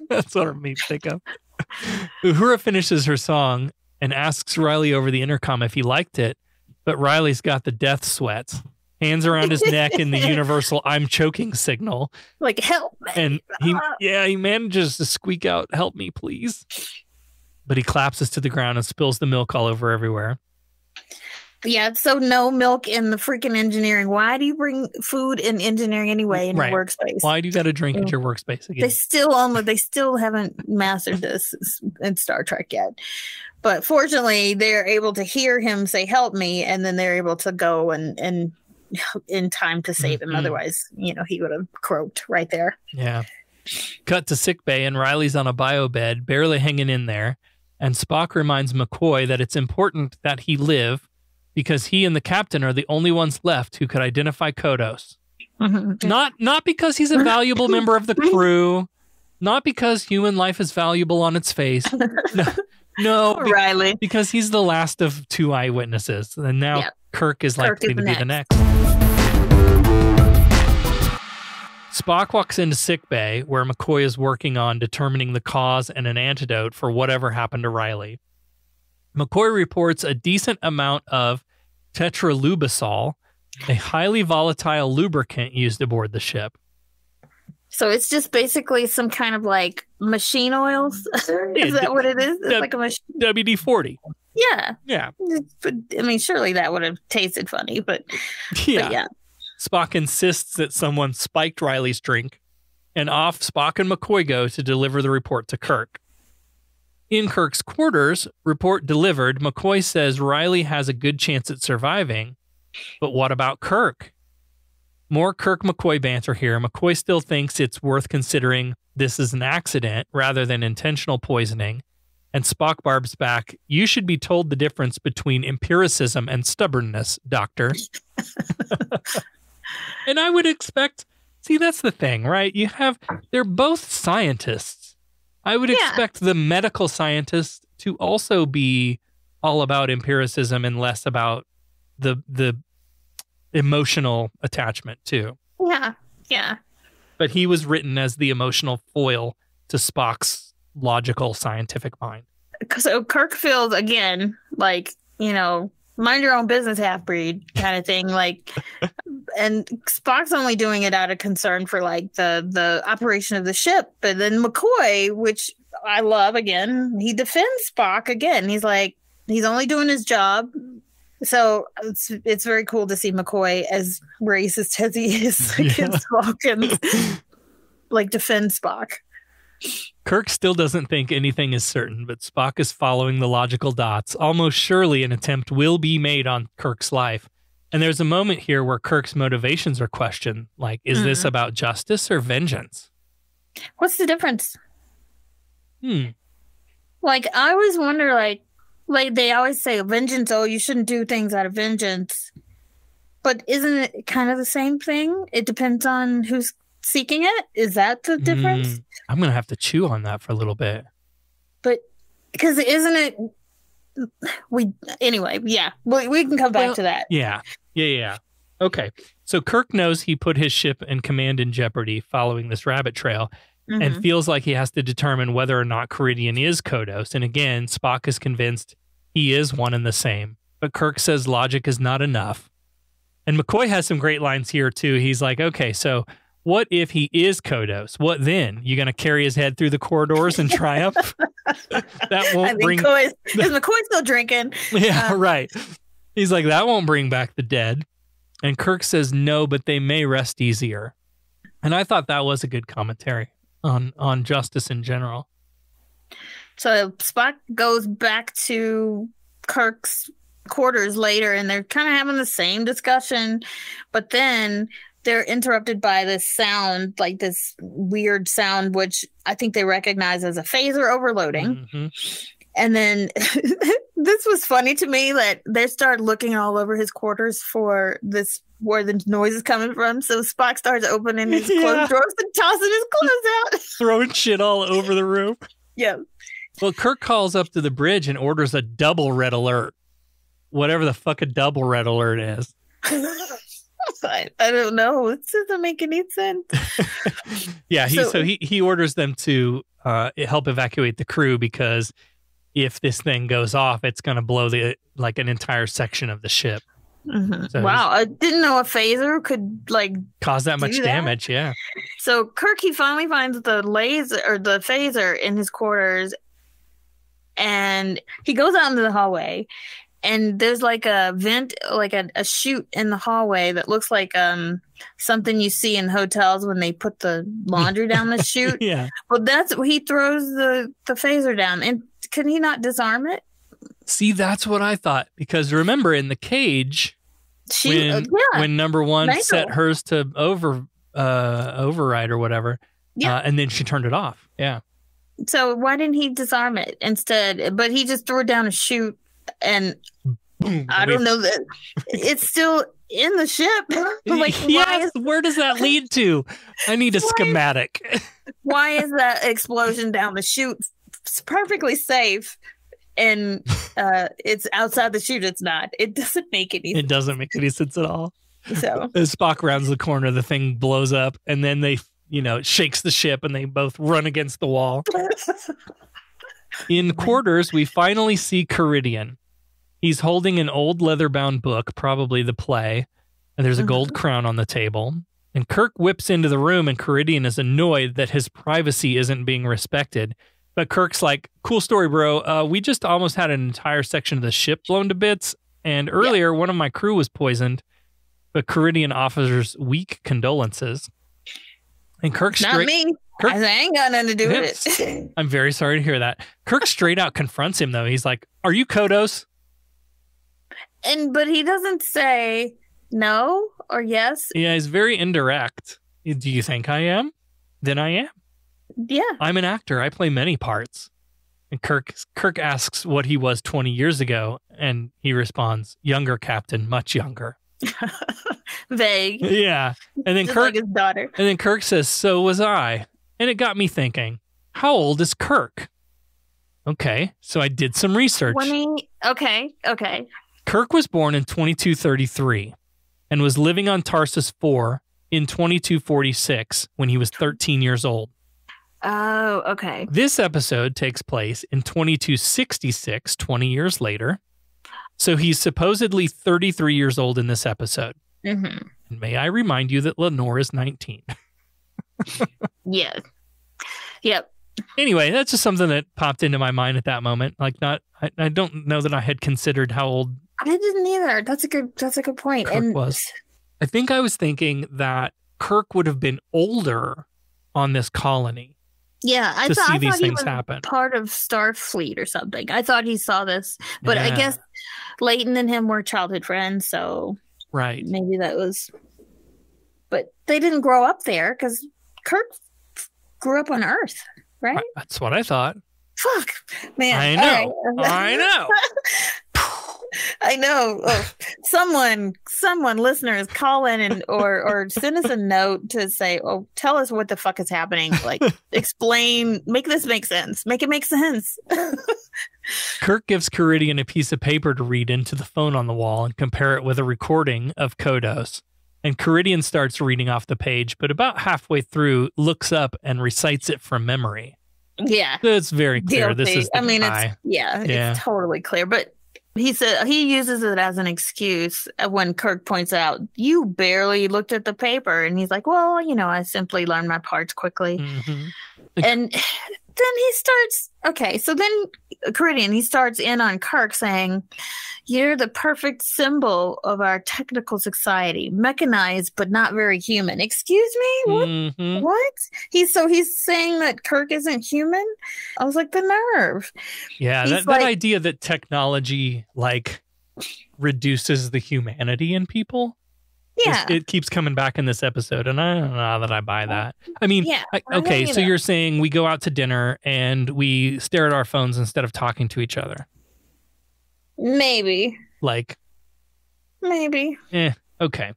that's what it made me think of. Uhura finishes her song and asks Riley over the intercom if he liked it, but Riley's got the death sweats. Hands around his neck in the universal "I'm choking" signal. Like, help me. And he manages to squeak out, "Help me, please." But he collapses to the ground and spills the milk all over everywhere. Yeah, so no milk in the freaking engineering. Why do you bring food in engineering anyway in your workspace? Why do you got to drink at your workspace again? They still haven't mastered this in Star Trek yet. But fortunately, they're able to hear him say, "Help me," and then they're able to go and in time to save him. Otherwise, he would have croaked right there. Yeah. Cut to sickbay, and Riley's on a bio bed, barely hanging in there. And Spock reminds McCoy that it's important that he live because he and the captain are the only ones left who could identify Kodos. Not because he's a valuable member of the crew, not because human life is valuable on its face. No, Riley. Because he's the last of 2 eyewitnesses, and now Kirk is likely to be the next. Spock walks into sickbay, where McCoy is working on determining the cause and an antidote for whatever happened to Riley. McCoy reports a decent amount of tetralubisol, a highly volatile lubricant used aboard the ship. So it's just basically some kind of like machine oils? Is that what it is? It's like a machine. WD-40. Yeah. Yeah. But, I mean, surely that would have tasted funny, but yeah. Spock insists that someone spiked Riley's drink, and off Spock and McCoy go to deliver the report to Kirk. In Kirk's quarters, report delivered, McCoy says Riley has a good chance at surviving, but what about Kirk? More Kirk-McCoy banter here. McCoy still thinks it's worth considering this is an accident rather than intentional poisoning. And Spock barbs back, you should be told the difference between empiricism and stubbornness, Doctor. And I would expect, see, that's the thing, right? They're both scientists. I would expect the medical scientist to also be all about empiricism and less about the emotional attachment too. Yeah. But he was written as the emotional foil to Spock's logical scientific mind. So Kirk feels, again, like, mind your own business, half-breed kind of thing. Like, and Spock's only doing it out of concern for, like, the operation of the ship. But then McCoy, which I love, again, he defends Spock again. He's like, he's only doing his job. So it's very cool to see McCoy, as racist as he is against Spock, and like defend Spock. Kirk still doesn't think anything is certain, but Spock is following the logical dots. Almost surely an attempt will be made on Kirk's life. And there's a moment here where Kirk's motivations are questioned. Like, is this about justice or vengeance? What's the difference? Like, I always wonder, like they always say vengeance, you shouldn't do things out of vengeance. But isn't it kind of the same thing? It depends on who's seeking it. Is that the difference? I'm going to have to chew on that for a little bit. But because isn't it... we can come back to that. Yeah. Okay. So Kirk knows he put his ship and command in jeopardy following this rabbit trail and feels like he has to determine whether or not Karidian is Kodos. And again, Spock is convinced he is one and the same. But Kirk says logic is not enough. And McCoy has some great lines here, too. He's like, okay, so what if he is Kodos? What then? You going to carry his head through the corridors and triumph? That won't bring... Is McCoy still drinking? Yeah, right. He's like, that won't bring back the dead. And Kirk says, no, but they may rest easier. And I thought that was a good commentary on justice in general. So Spock goes back to Kirk's quarters later, and they're kind of having the same discussion, but then they're interrupted by this sound, like this weird sound, which I think they recognize as a phaser overloading. And then this was funny to me that they start looking all over his quarters for this, where the noise is coming from. So Spock starts opening his clothes drawers and tossing his clothes out. Throwing shit all over the room. Yeah. Well, Kirk calls up to the bridge and orders a double red alert. Whatever the fuck a double red alert is. I don't know. It doesn't make any sense. Yeah, he orders them to help evacuate the crew, because if this thing goes off, it's going to blow an entire section of the ship. So wow, I didn't know a phaser could cause that much damage. Yeah. So Kirk, he finally finds the phaser in his quarters, and he goes out into the hallway. And there's like a vent, like a chute in the hallway that looks like something you see in hotels when they put the laundry down the chute. Yeah. Well, he throws the phaser down. And can he not disarm it? See, that's what I thought. Because remember, in the cage, when number one set hers to override or whatever, and then she turned it off. Yeah. So why didn't he disarm it instead? But he just threw it down a chute. And I don't know that it's still in the ship. Where does that lead to? I need a schematic. Why is that explosion down the chute? It's perfectly safe, and it's outside the chute. It's not. It doesn't make any sense. It doesn't make any sense at all. So as Spock rounds the corner, the thing blows up, and then it shakes the ship, and they both run against the wall. In quarters, we finally see Karidian. He's holding an old leather-bound book, probably the play, and there's a gold crown on the table. And Kirk whips into the room, and Karidian is annoyed that his privacy isn't being respected. But Kirk's like, cool story, bro. We just almost had an entire section of the ship blown to bits. And earlier, one of my crew was poisoned. But Karidian offers weak condolences. And Kirk Not me. Kirk, I ain't got nothing to do with it. I'm very sorry to hear that. Kirk straight out confronts him, though. He's like, are you Kodos? But he doesn't say no or yes. Yeah, he's very indirect. Do you think I am? Then I am. Yeah. I'm an actor. I play many parts. And Kirk asks what he was 20 years ago, and he responds, younger, Captain, much younger. Vague. Yeah. And then Just Kirk, like his daughter. And then Kirk says, so was I. And it got me thinking, how old is Kirk? Okay, so I did some research. 20. Okay. Kirk was born in 2233 and was living on Tarsus 4 in 2246 when he was 13 years old. Oh, okay. This episode takes place in 2266, 20 years later. So he's supposedly 33 years old in this episode. Mm-hmm. And may I remind you that Lenore is 19. Yeah. Yep. Anyway, that's just something that popped into my mind at that moment. Like, I don't know that I had considered how old I didn't either. That's a good point. Kirk was. I think I was thinking that Kirk would have been older on this colony. Yeah, I these thought things he was happen. Part of Starfleet or something. I thought he saw this, but I Yeah. guess Leighton and him were childhood friends, so Right. maybe that was. But they didn't grow up there because Kirk grew up on Earth, right? That's what I thought. Fuck, man. I know. All right. I know. I know. Oh, someone, listeners, call in and or send us a note to say, "Oh, tell us what the fuck is happening." Like, explain, make this make sense. Make it make sense. Kirk gives Karidian a piece of paper to read into the phone on the wall and compare it with a recording of Kodos. And Karidian starts reading off the page, but about halfway through, looks up and recites it from memory. Yeah, So it's very clear. Guilty. This is the guy. It's totally clear. But he said he uses it as an excuse when Kirk points out, "You barely looked at the paper," and he's like, "Well, I simply learned my parts quickly." Mm-hmm. And then he starts. Okay, so then Karidian, he starts in on Kirk saying, "You're the perfect symbol of our technical society, mechanized but not very human." Excuse me, what? Mm-hmm. What? He's saying that Kirk isn't human. I was like, the nerve. Yeah, that idea that technology reduces the humanity in people. Yeah, it keeps coming back in this episode, and I don't know that I buy that. I mean, yeah, okay, so you're saying we go out to dinner and we stare at our phones instead of talking to each other? Maybe. Maybe. Okay.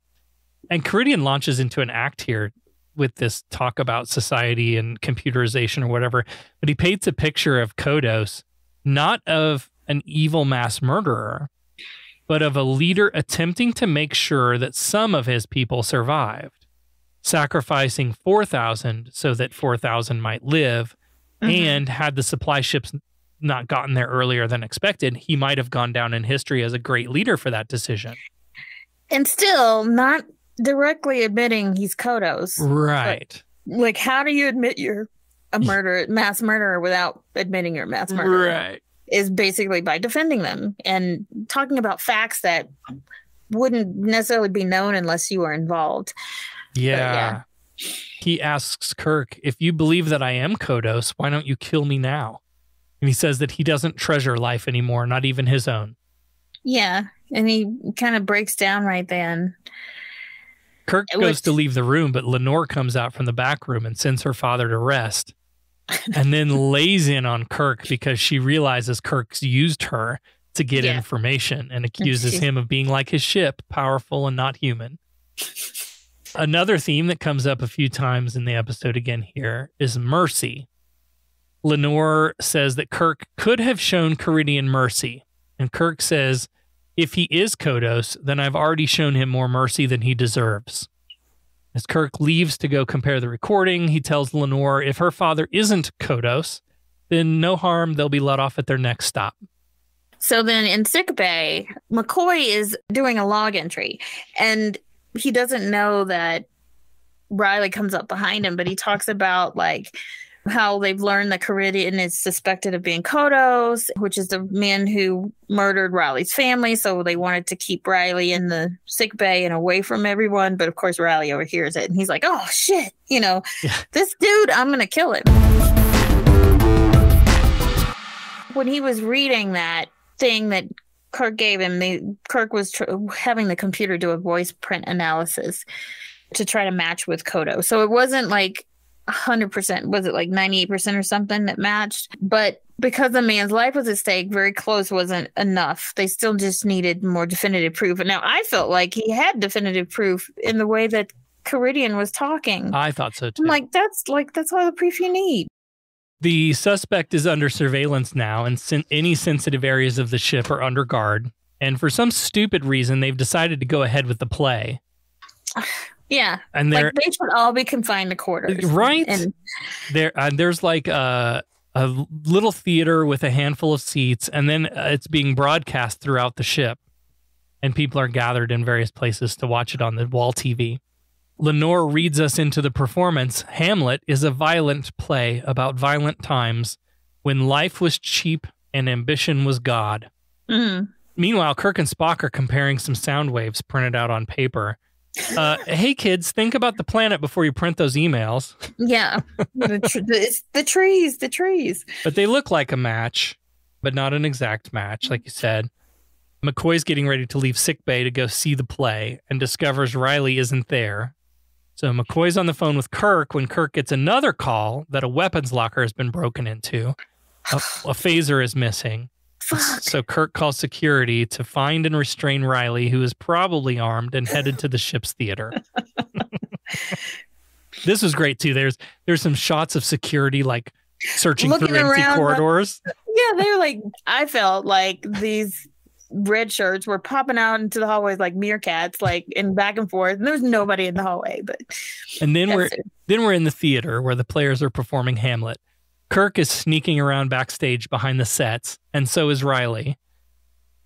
And Karidian launches into an act here with this talk about society and computerization or whatever, but he paints a picture of Kodos, not of an evil mass murderer, but of a leader attempting to make sure that some of his people survived, sacrificing 4,000 so that 4,000 might live. Mm-hmm. And had the supply ships not gotten there earlier than expected, he might have gone down in history as a great leader for that decision. And still not directly admitting he's Kodos. Right. But, how do you admit you're a mass murderer without admitting you're a mass murderer? Right. Is basically by defending them and talking about facts that wouldn't necessarily be known unless you were involved. Yeah. He asks Kirk, if you believe that I am Kodos, why don't you kill me now? And he says that he doesn't treasure life anymore, not even his own. Yeah. And he kind of breaks down right then. Kirk goes to leave the room, but Lenore comes out from the back room and sends her father to rest. And then lays in on Kirk because she realizes Kirk's used her to get information and accuses him of being like his ship, powerful and not human. Another theme that comes up a few times in the episode again here is mercy. Lenore says that Kirk could have shown Karidian mercy. And Kirk says, if he is Kodos, then I've already shown him more mercy than he deserves. As Kirk leaves to go compare the recording, he tells Lenore if her father isn't Kodos, then no harm, they'll be let off at their next stop. So then in sickbay, McCoy is doing a log entry, and he doesn't know that Riley comes up behind him, but he talks about how they've learned that Karidian is suspected of being TOS, which is the man who murdered Riley's family. So they wanted to keep Riley in the sick bay and away from everyone. But of course, Riley overhears it and he's like, oh, shit, this dude, I'm going to kill him. When he was reading that thing that Kirk gave him, Kirk was having the computer do a voice print analysis to try to match with TOS. So it wasn't like 100%, was it like 98% or something that matched? But because the man's life was at stake, very close wasn't enough. They still just needed more definitive proof. And now I felt like he had definitive proof in the way that Karidian was talking. I thought so too. I'm like, that's all the proof you need. The suspect is under surveillance now, and any sensitive areas of the ship are under guard. And for some stupid reason, they've decided to go ahead with the play. Yeah, and they should all be confined to quarters, right? And there's like a little theater with a handful of seats, and then it's being broadcast throughout the ship, and people are gathered in various places to watch it on the wall TV. Lenore reads us into the performance. Hamlet is a violent play about violent times when life was cheap and ambition was God. Mm. Meanwhile, Kirk and Spock are comparing some sound waves printed out on paper. Hey, kids, think about the planet before you print those emails. Yeah, the trees. But they look like a match, but not an exact match, like you said. McCoy's getting ready to leave sickbay to go see the play and discovers Riley isn't there. So McCoy's on the phone with Kirk when Kirk gets another call that a weapons locker has been broken into. A phaser is missing. Fuck. So Kirk calls security to find and restrain Riley, who is probably armed, and headed to the ship's theater. This was great too. There's some shots of security like searching through empty corridors. Yeah, they're like, I felt like these red shirts were popping out into the hallways like meerkats, like and back and forth. And there was nobody in the hallway, and then we're in the theater where the players are performing Hamlet. Kirk is sneaking around backstage behind the sets, and so is Riley.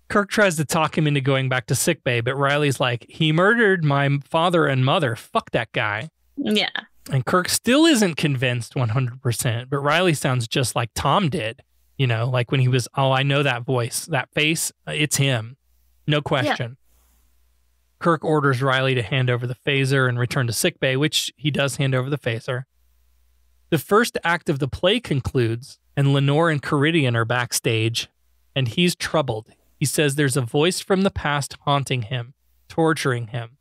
Kirk tries to talk him into going back to sickbay, but Riley's like, he murdered my father and mother. Fuck that guy. Yeah. And Kirk still isn't convinced 100%, but Riley sounds just like Tom did. Like when he was, oh, I know that voice, that face, it's him. No question. Yeah. Kirk orders Riley to hand over the phaser and return to sickbay, which he does hand over the phaser. The first act of the play concludes, and Lenore and Karidian are backstage, and he's troubled. He says there's a voice from the past haunting him, torturing him.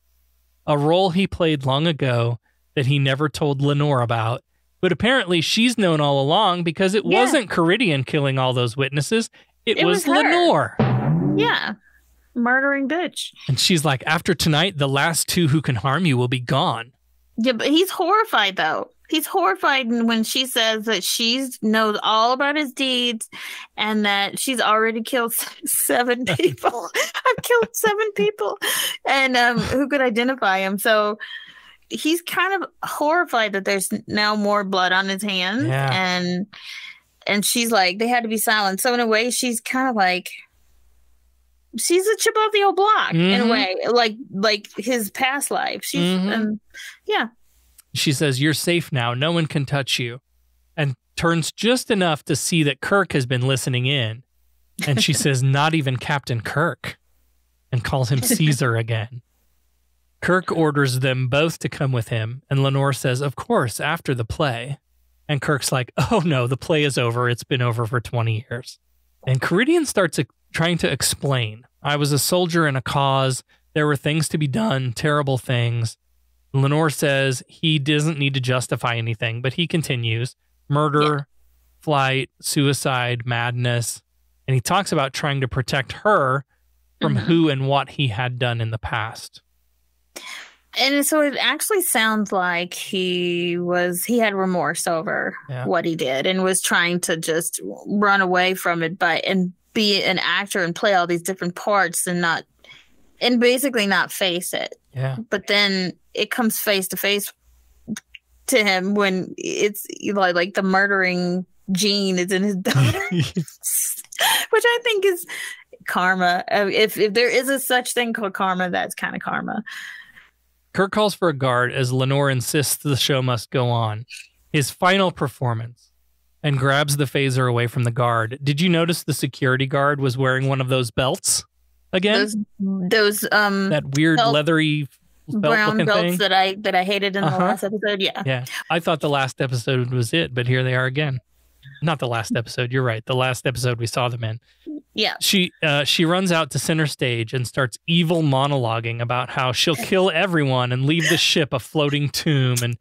A role he played long ago that he never told Lenore about, but apparently she's known all along because it wasn't Karidian killing all those witnesses. It was Lenore. Yeah. Murdering bitch. And she's like, after tonight, the last two who can harm you will be gone. Yeah, but he's horrified, though. He's horrified when she says that she knows all about his deeds and that she's already killed 7 people. I've killed 7 people and who could identify him. So he's kind of horrified that there's now more blood on his hands. Yeah. And she's like, they had to be silent. So in a way, she's kind of like, she's a chip off the old block in a way, like his past life. She's, yeah. She says, you're safe now. No one can touch you. And turns just enough to see that Kirk has been listening in. And she says, not even Captain Kirk. And calls him Caesar again. Kirk orders them both to come with him. And Lenore says, of course, after the play. And Kirk's like, oh no, the play is over. It's been over for 20 years. And Karidian starts trying to explain. I was a soldier in a cause. There were things to be done, terrible things. Lenore says he doesn't need to justify anything, but he continues. Murder, flight, suicide, madness. And he talks about trying to protect her from who and what he had done in the past. And so it actually sounds like he had remorse over what he did and was trying to just run away from it and be an actor and play all these different parts and basically not face it. Yeah. But then it comes face to face to him when it's like the murdering gene is in his daughter, which I think is karma. If there is a such thing called karma, that's kind of karma. Kirk calls for a guard as Lenore insists the show must go on. his final performance and grabs the phaser away from the guard. Did you notice the security guard was wearing one of those belts again? Those that weird leathery brown belts thing that I hated in the last episode. Yeah. I thought the last episode was it, but here they are again. Not the last episode. You're right. The last episode we saw them in. Yeah. She runs out to center stage and starts evil monologuing about how she'll kill everyone and leave the ship a floating tomb. And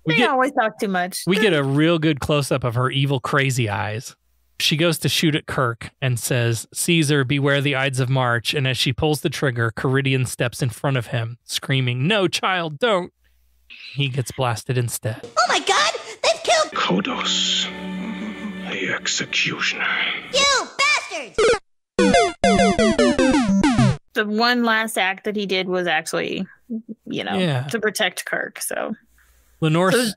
we always talk too much. We get a real good close up of her evil, crazy eyes. She goes to shoot at Kirk and says, "Caesar, beware the Ides of March." And as she pulls the trigger, Karidian steps in front of him, screaming, "No, child, don't." He gets blasted instead. Oh my God! They've killed TOS, the executioner. You bastards! The one last act that he did was actually, to protect Kirk. So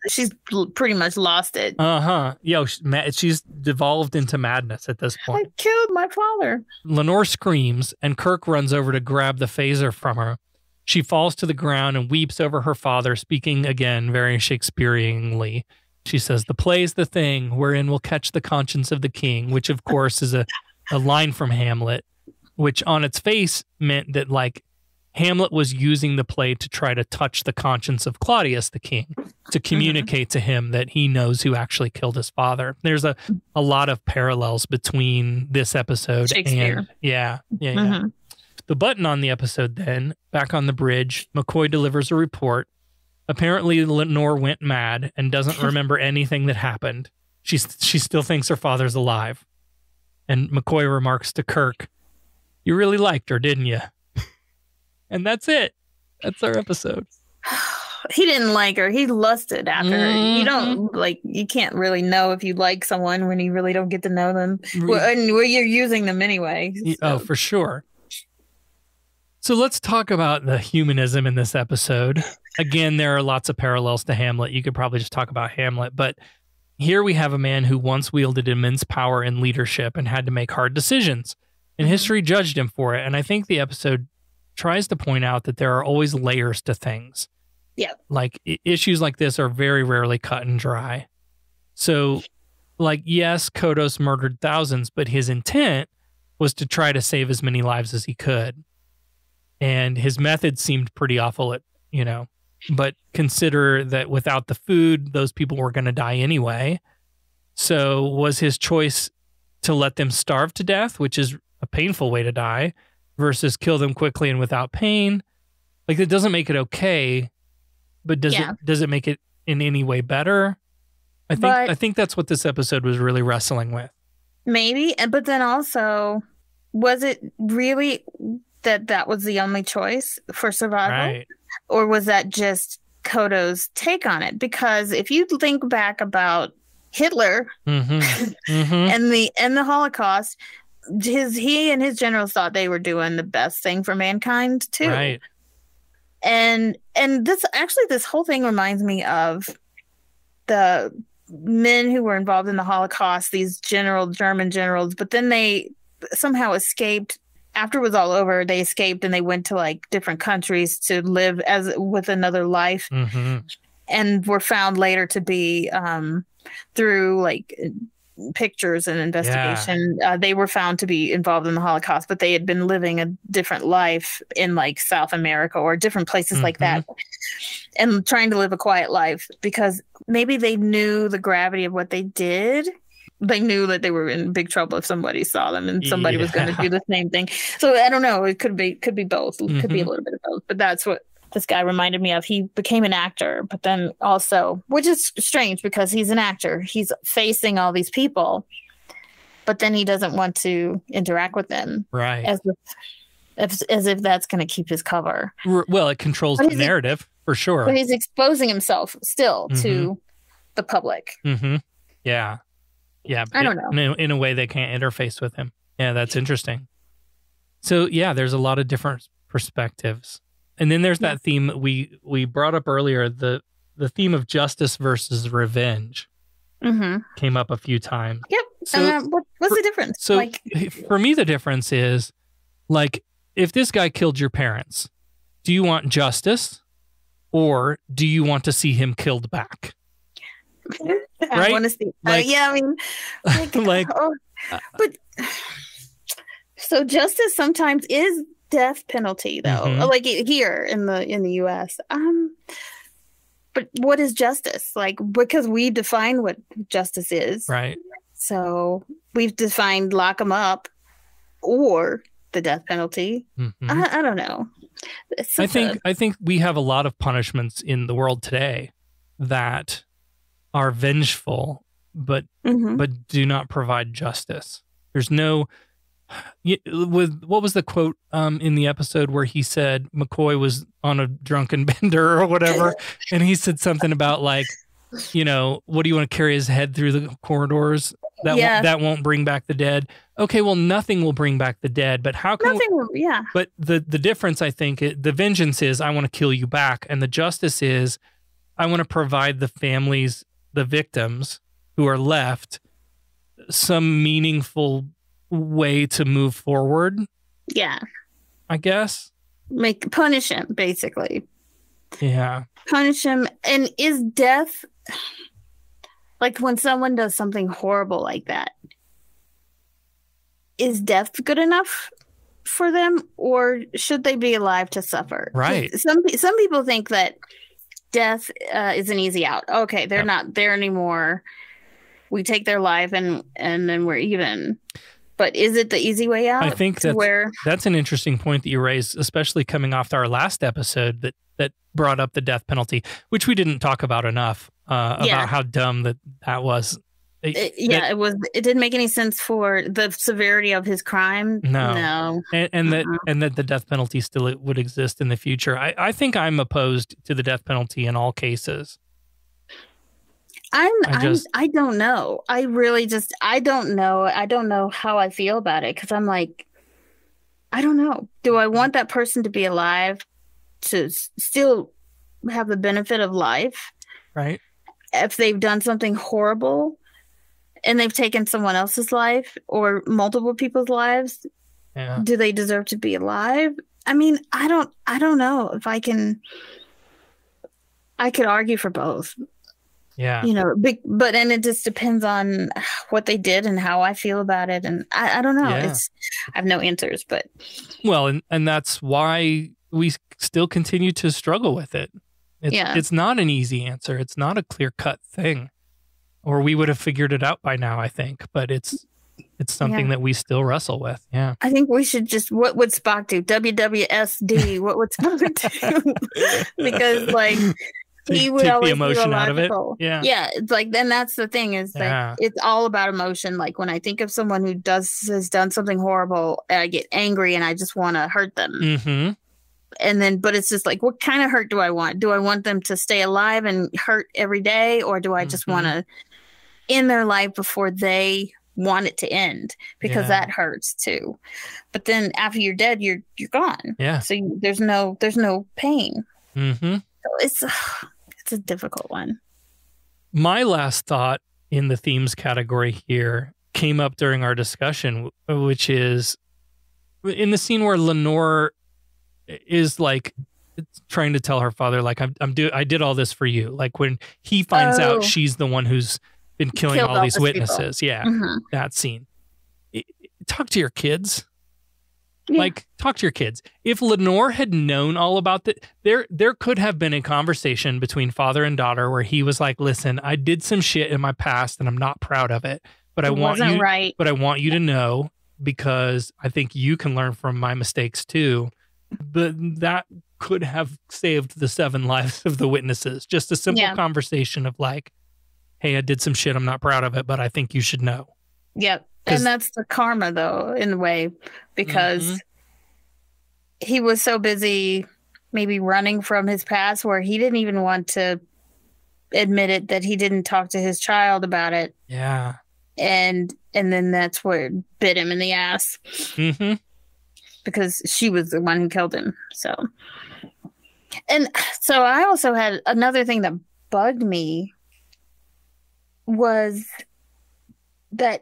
she's pretty much lost it. Yo, she's devolved into madness at this point. I killed my father. Lenore screams, and Kirk runs over to grab the phaser from her. She falls to the ground and weeps over her father, speaking again very Shakespeareanly. She says, "The play's the thing wherein we'll catch the conscience of the king," which of course is a line from Hamlet, which on its face meant that like Hamlet was using the play to try to touch the conscience of Claudius, the king, to communicate to him that he knows who actually killed his father. There's a lot of parallels between this episode Shakespeare. and The button on the episode then, back on the bridge, McCoy delivers a report. Apparently Lenore went mad and doesn't remember anything that happened. She still thinks her father's alive. And McCoy remarks to Kirk, "You really liked her, didn't you?" And that's it. That's our episode. He didn't like her. He lusted after her. You can't really know if you like someone when you really don't get to know them. And where you're using them anyway. So. Oh, for sure. So let's talk about the humanism in this episode. Again, there are lots of parallels to Hamlet. You could probably just talk about Hamlet, but here we have a man who once wielded immense power and leadership and had to make hard decisions. And history judged him for it. And I think the episode tries to point out that there are always layers to things. Yeah. Like issues like this are very rarely cut and dry. So yes, Kodos murdered thousands, but his intent was to try to save as many lives as he could. And his method seemed pretty awful but consider that without the food, those people were going to die anyway. So was his choice to let them starve to death, which is a painful way to die, versus kill them quickly and without pain? Like, it doesn't make it okay, but does it make it in any way better? I think that's what this episode was really wrestling with. Maybe, but then also, was it really that was the only choice for survival? Right. Or was that just Kodo's take on it? Because if you think back about Hitler and the Holocaust, he and his generals thought they were doing the best thing for mankind too. Right. And this whole thing reminds me of the men who were involved in the Holocaust, these German generals, but then they somehow escaped. After it was all over, they escaped and they went to different countries to live with another life, and were found later to be through pictures and investigation. They were found to be involved in the Holocaust, but they had been living a different life in South America or different places like that, and trying to live a quiet life because maybe they knew the gravity of what they did. They knew that they were in big trouble if somebody saw them and somebody was going to do the same thing. So I don't know. It could be both. It could be a little bit of both. But that's what this guy reminded me of. He became an actor, but then also, which is strange because he's an actor. He's facing all these people, but then he doesn't want to interact with them. Right. As if that's going to keep his cover. Well, it controls the narrative for sure. But he's exposing himself still to the public. Yeah. Yeah, I don't know. In a way they can't interface with him. Yeah, that's interesting. So yeah, there's a lot of different perspectives. And then there's that theme we brought up earlier, the theme of justice versus revenge came up a few times. Yep. So what's the difference? So for me, the difference is if this guy killed your parents, do you want justice or do you want to see him killed back? I want to see. Yeah, I mean, like, but so justice sometimes is death penalty, though. Like here in the U.S. But what is justice? Like, because we define what justice is, right? So we've defined lock them up or the death penalty. I don't know. I think we have a lot of punishments in the world today that are vengeful, but do not provide justice. There's no. What was the quote in the episode where he said McCoy was on a drunken bender or whatever, and he said something about like, what do you want to carry his head through the corridors? That won't bring back the dead. Okay, well, nothing will bring back the dead, but how can But the difference, I think, the vengeance is I want to kill you back, and the justice is I want to provide the families, the victims who are left, some meaningful way to move forward. Yeah, I guess punish him basically. Yeah, punish him. And is death like when someone does something horrible like that? Is death good enough for them, or should they be alive to suffer? Right. Some people think that death is an easy out. Okay, they're not there anymore. We take their life and then we're even. But is it the easy way out? I think that's an interesting point that you raised, especially coming off our last episode that brought up the death penalty, which we didn't talk about enough about how dumb that was. It was. It didn't make any sense for the severity of his crime. No. And that the death penalty still would exist in the future. I think I'm opposed to the death penalty in all cases. I don't know. I really I don't know. I don't know how I feel about it because I'm like, I don't know. Do I want that person to be alive to still have the benefit of life? Right. If they've done something horrible and they've taken someone else's life or multiple people's lives, do they deserve to be alive? I mean, I don't know if I could argue for both. Yeah. But it just depends on what they did and how I feel about it. And I don't know. I have no answers, but. Well, and that's why we still continue to struggle with it. It's not an easy answer. It's not a clear-cut thing, or we would have figured it out by now, I think, but it's something that we still wrestle with. Yeah. I think we should what would Spock do? WWSD. What would Spock do? Because like, he would take the emotion out of it. Yeah. It's like, then that's the thing is that it's all about emotion. Like when I think of someone who has done something horrible, I get angry and I just want to hurt them. Mm-hmm. And then, but it's just like, what kind of hurt do I want? Do I want them to stay alive and hurt every day? Or do I just want to end their life before they want it to end? Because that hurts too. But then after you're dead, you're gone. Yeah. So there's no pain. Mm-hmm. So it's a difficult one. My last thought in the themes category here came up during our discussion, which is in the scene where Lenore is like trying to tell her father, like, I did all this for you. Like when he finds out she's the one who's been killing all these witnesses. People. Yeah. That scene. Talk to your kids. Yeah. Like, talk to your kids. If Lenore had known all about that, there could have been a conversation between father and daughter where he was like, listen, I did some shit in my past and I'm not proud of it, but I want you to know because I think you can learn from my mistakes too. But that could have saved the 7 lives of the witnesses. Just a simple conversation of like, hey, I did some shit. I'm not proud of it, but I think you should know. Yep. And that's the karma, though, in a way, because he was so busy maybe running from his past where he didn't even want to admit it, that he didn't talk to his child about it. Yeah. And then that's where it bit him in the ass. Mm-hmm. Because she was the one who killed him. So I also had another thing that bugged me was that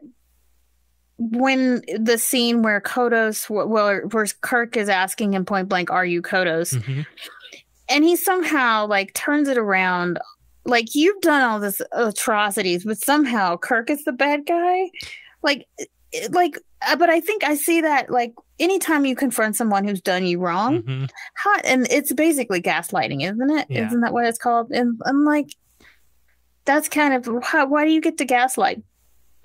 when the scene where Kodos, where Kirk is asking him point blank, "Are you Kodos?" And he somehow like turns it around like, you've done all this atrocities, but somehow Kirk is the bad guy. But I think I see that, like, anytime you confront someone who's done you wrong, and it's basically gaslighting, isn't it? Yeah. Isn't that what it's called? And I'm like, that's kind of why do you get to gaslight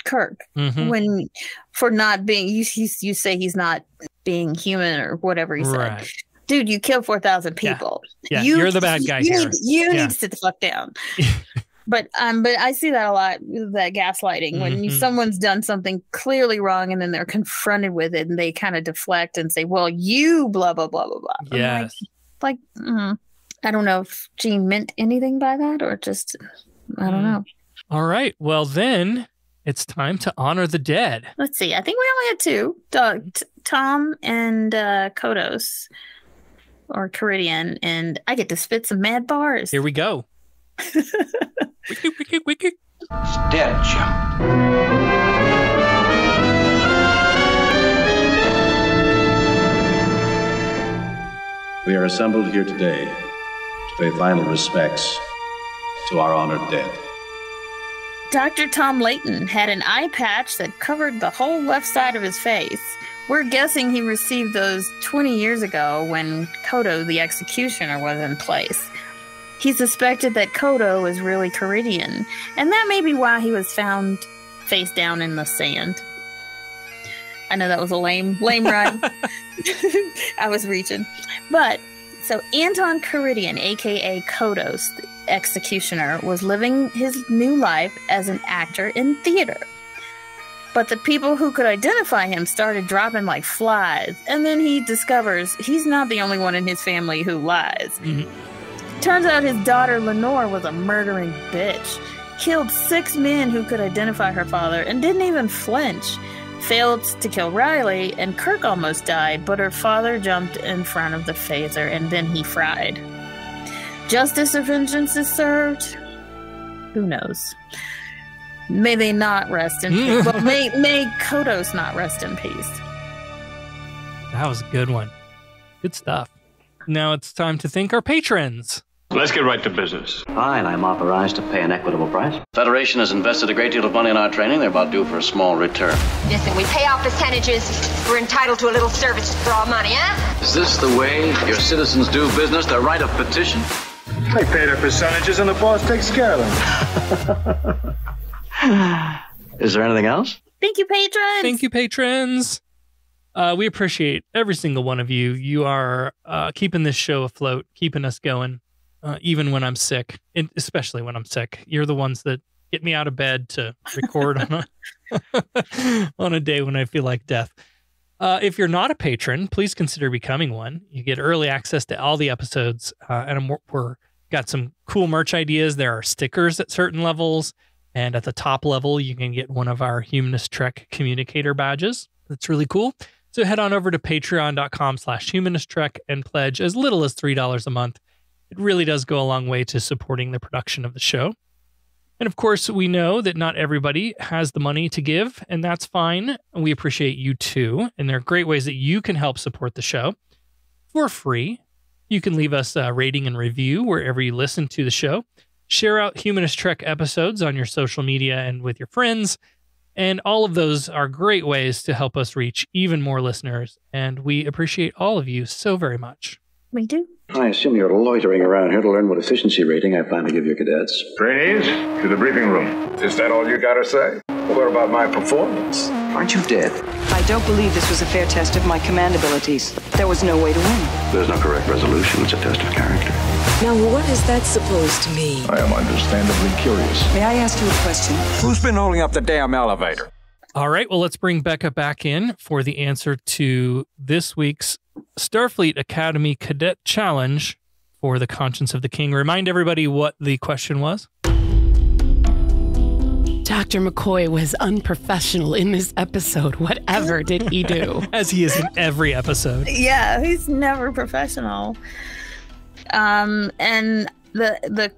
Kirk when for not being? You say he's not being human or whatever he said. Right. Dude, you killed 4,000 people. Yeah, you're the bad guy here. You need to sit the fuck down. But I see that a lot, that gaslighting, when someone's done something clearly wrong and then they're confronted with it and they kind of deflect and say, well, you blah, blah, blah, blah, blah. Yes. I don't know if Gene meant anything by that or just, I don't know. All right. Well, then it's time to honor the dead. Let's see. I think we only had two, Tom and Kodos or Karidian, and I get to spit some mad bars. Here we go. Wiki. Dead, Jim. We are assembled here today to pay final respects to our honored dead. Dr. Tom Layton had an eye patch that covered the whole left side of his face. We're guessing he received those 20 years ago when Kodo the executioner was in place. He suspected that Kodo was really Karidian, and that may be why he was found face down in the sand. I know that was a lame run. I was reaching. But, so Anton Karidian, a.k.a. Kodos, the executioner, was living his new life as an actor in theater. But the people who could identify him started dropping like flies, and then he discovers he's not the only one in his family who lies. Turns out his daughter Lenore was a murdering bitch. Killed 6 men who could identify her father and didn't even flinch. Failed to kill Riley, and Kirk almost died, but her father jumped in front of the phaser and then he fried. Justice or vengeance is served? Who knows? May they not rest in peace. Well, may Kodos not rest in peace. That was a good one. Good stuff. Now it's time to thank our patrons. Let's get right to business. Fine, I'm authorized to pay an equitable price. Federation has invested a great deal of money in our training. They're about due for a small return. Listen, we pay off percentages. We're entitled to a little service for our money, huh? Is this the way your citizens do business? Their right of petition? They pay their percentages and the boss takes care of them. Is there anything else? Thank you, patrons. Thank you, patrons. We appreciate every single one of you. You are keeping this show afloat, keeping us going, even when I'm sick, especially when I'm sick. You're the ones that get me out of bed to record on a day when I feel like death. If you're not a patron, please consider becoming one. You get early access to all the episodes, and we're got some cool merch ideas. There are stickers at certain levels, and at the top level, you can get one of our Humanist Trek communicator badges. That's really cool. So head on over to patreon.com/humanisttrek and pledge as little as $3 a month. It really does go a long way to supporting the production of the show. And of course, we know that not everybody has the money to give, and that's fine. We appreciate you too. And there are great ways that you can help support the show for free. You can leave us a rating and review wherever you listen to the show. Share out Humanist Trek episodes on your social media and with your friends. And all of those are great ways to help us reach even more listeners. And we appreciate all of you so very much. We do. I assume you're loitering around here to learn what efficiency rating I plan to give your cadets. Trainees, to the briefing room. Is that all you gotta say? What about my performance? Aren't you dead? I don't believe this was a fair test of my command abilities. There was no way to win. There's no correct resolution. It's a test of character. Now, what is that supposed to mean? I am understandably curious. May I ask you a question? Who's been holding up the damn elevator? All right, well, let's bring Becca back in for the answer to this week's Starfleet Academy Cadet Challenge for the Conscience of the King. Remind everybody what the question was. Dr. McCoy was unprofessional in this episode. Whatever did he do? As he is in every episode. Yeah, he's never professional. And the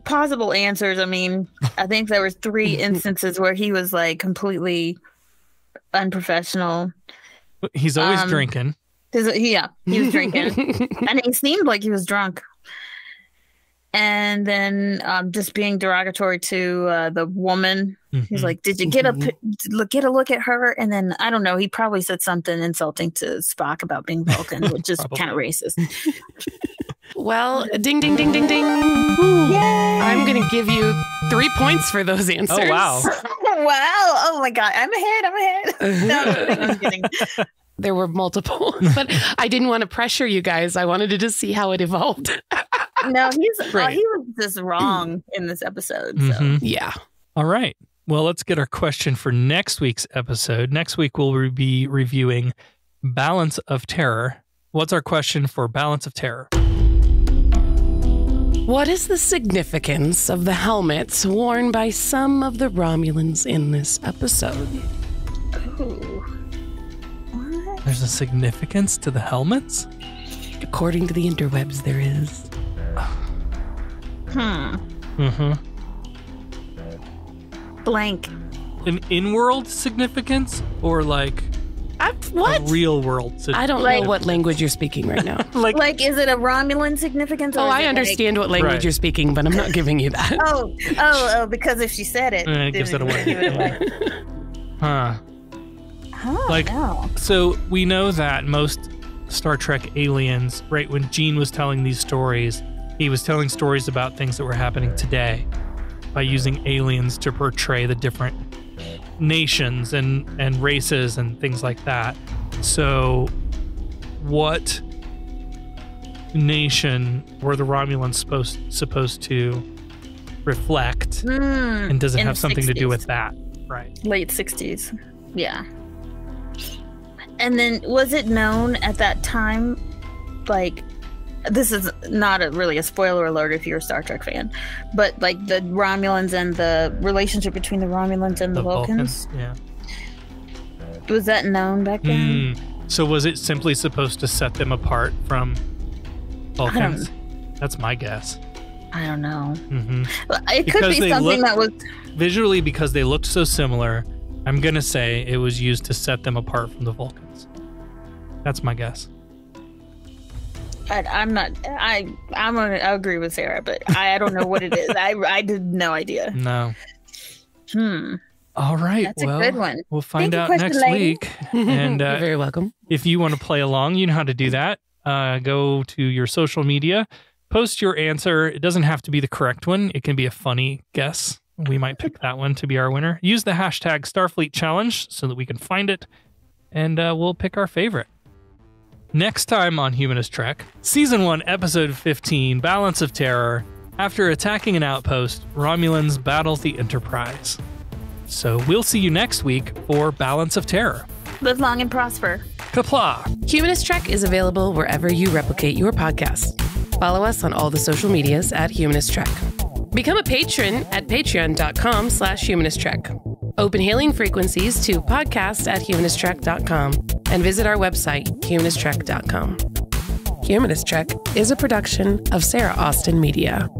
possible answers, I mean, I think there were 3 instances where he was like completely unprofessional. He's always drinking. He was drinking. And he seemed like he was drunk. And then just being derogatory to the woman. He's like, did you get a look at her? And then, I don't know, he probably said something insulting to Spock about being Vulcan, which is kind of racist. Well, ding, ding, ding, ding, ding. Yay! I'm going to give you 3 points for those answers. Oh, wow. Wow. Oh, my God. I'm ahead. No, I'm kidding. There were multiple, but I didn't want to pressure you guys. I wanted to just see how it evolved. No, he was just wrong in this episode. So. Yeah. All right. Well, let's get our question for next week's episode. Next week, we'll be reviewing Balance of Terror. What's our question for Balance of Terror? What is the significance of the helmets worn by some of the Romulans in this episode? Ooh. What? There's a significance to the helmets? According to the interwebs, there is. Blank. An in-world significance or like what? A real-world significance? I don't know what language you're speaking right now. like, is it a Romulan significance? Or I understand what language you're speaking, but I'm not giving you that. Oh, because if she said it, it gives it away. Huh. Like, no. So we know that most Star Trek aliens, right, when Gene was telling these stories, he was telling stories about things that were happening today by using aliens to portray the different nations and races and things like that. So what nation were the Romulans supposed to reflect? And does it have something 60s. to do with that? Right. Late 60s. Yeah. And then was it known at that time, like, this is not really a spoiler alert if you're a Star Trek fan, but like the Romulans and the relationship between the Romulans and the Vulcans? Yeah. Was that known back then? So was it simply supposed to set them apart from Vulcans? That's my guess. I don't know. Because It could be something that was... Visually, because they looked so similar, I'm going to say it was used to set them apart from the Vulcans. That's my guess. I'm not. I'm gonna agree with Sarah, but I don't know what it is. I did no idea. No. All right. That's a good one. We'll find out next week. And you're very welcome. If you want to play along, you know how to do that. Go to your social media, post your answer. It doesn't have to be the correct one. It can be a funny guess. We might pick that one to be our winner. Use the hashtag Starfleet Challenge so that we can find it, and we'll pick our favorite. Next time on Humanist Trek, Season 1, Episode 15, Balance of Terror. After attacking an outpost, Romulans battle the Enterprise. So we'll see you next week for Balance of Terror. Live long and prosper. Kapla! Humanist Trek is available wherever you replicate your podcast. Follow us on all the social medias at Humanist Trek. Become a patron at patreon.com/humanisttrek. Open hailing frequencies to podcast@humanisttrek.com and visit our website, humanisttrek.com. Humanist Trek is a production of Sarah Austin Media.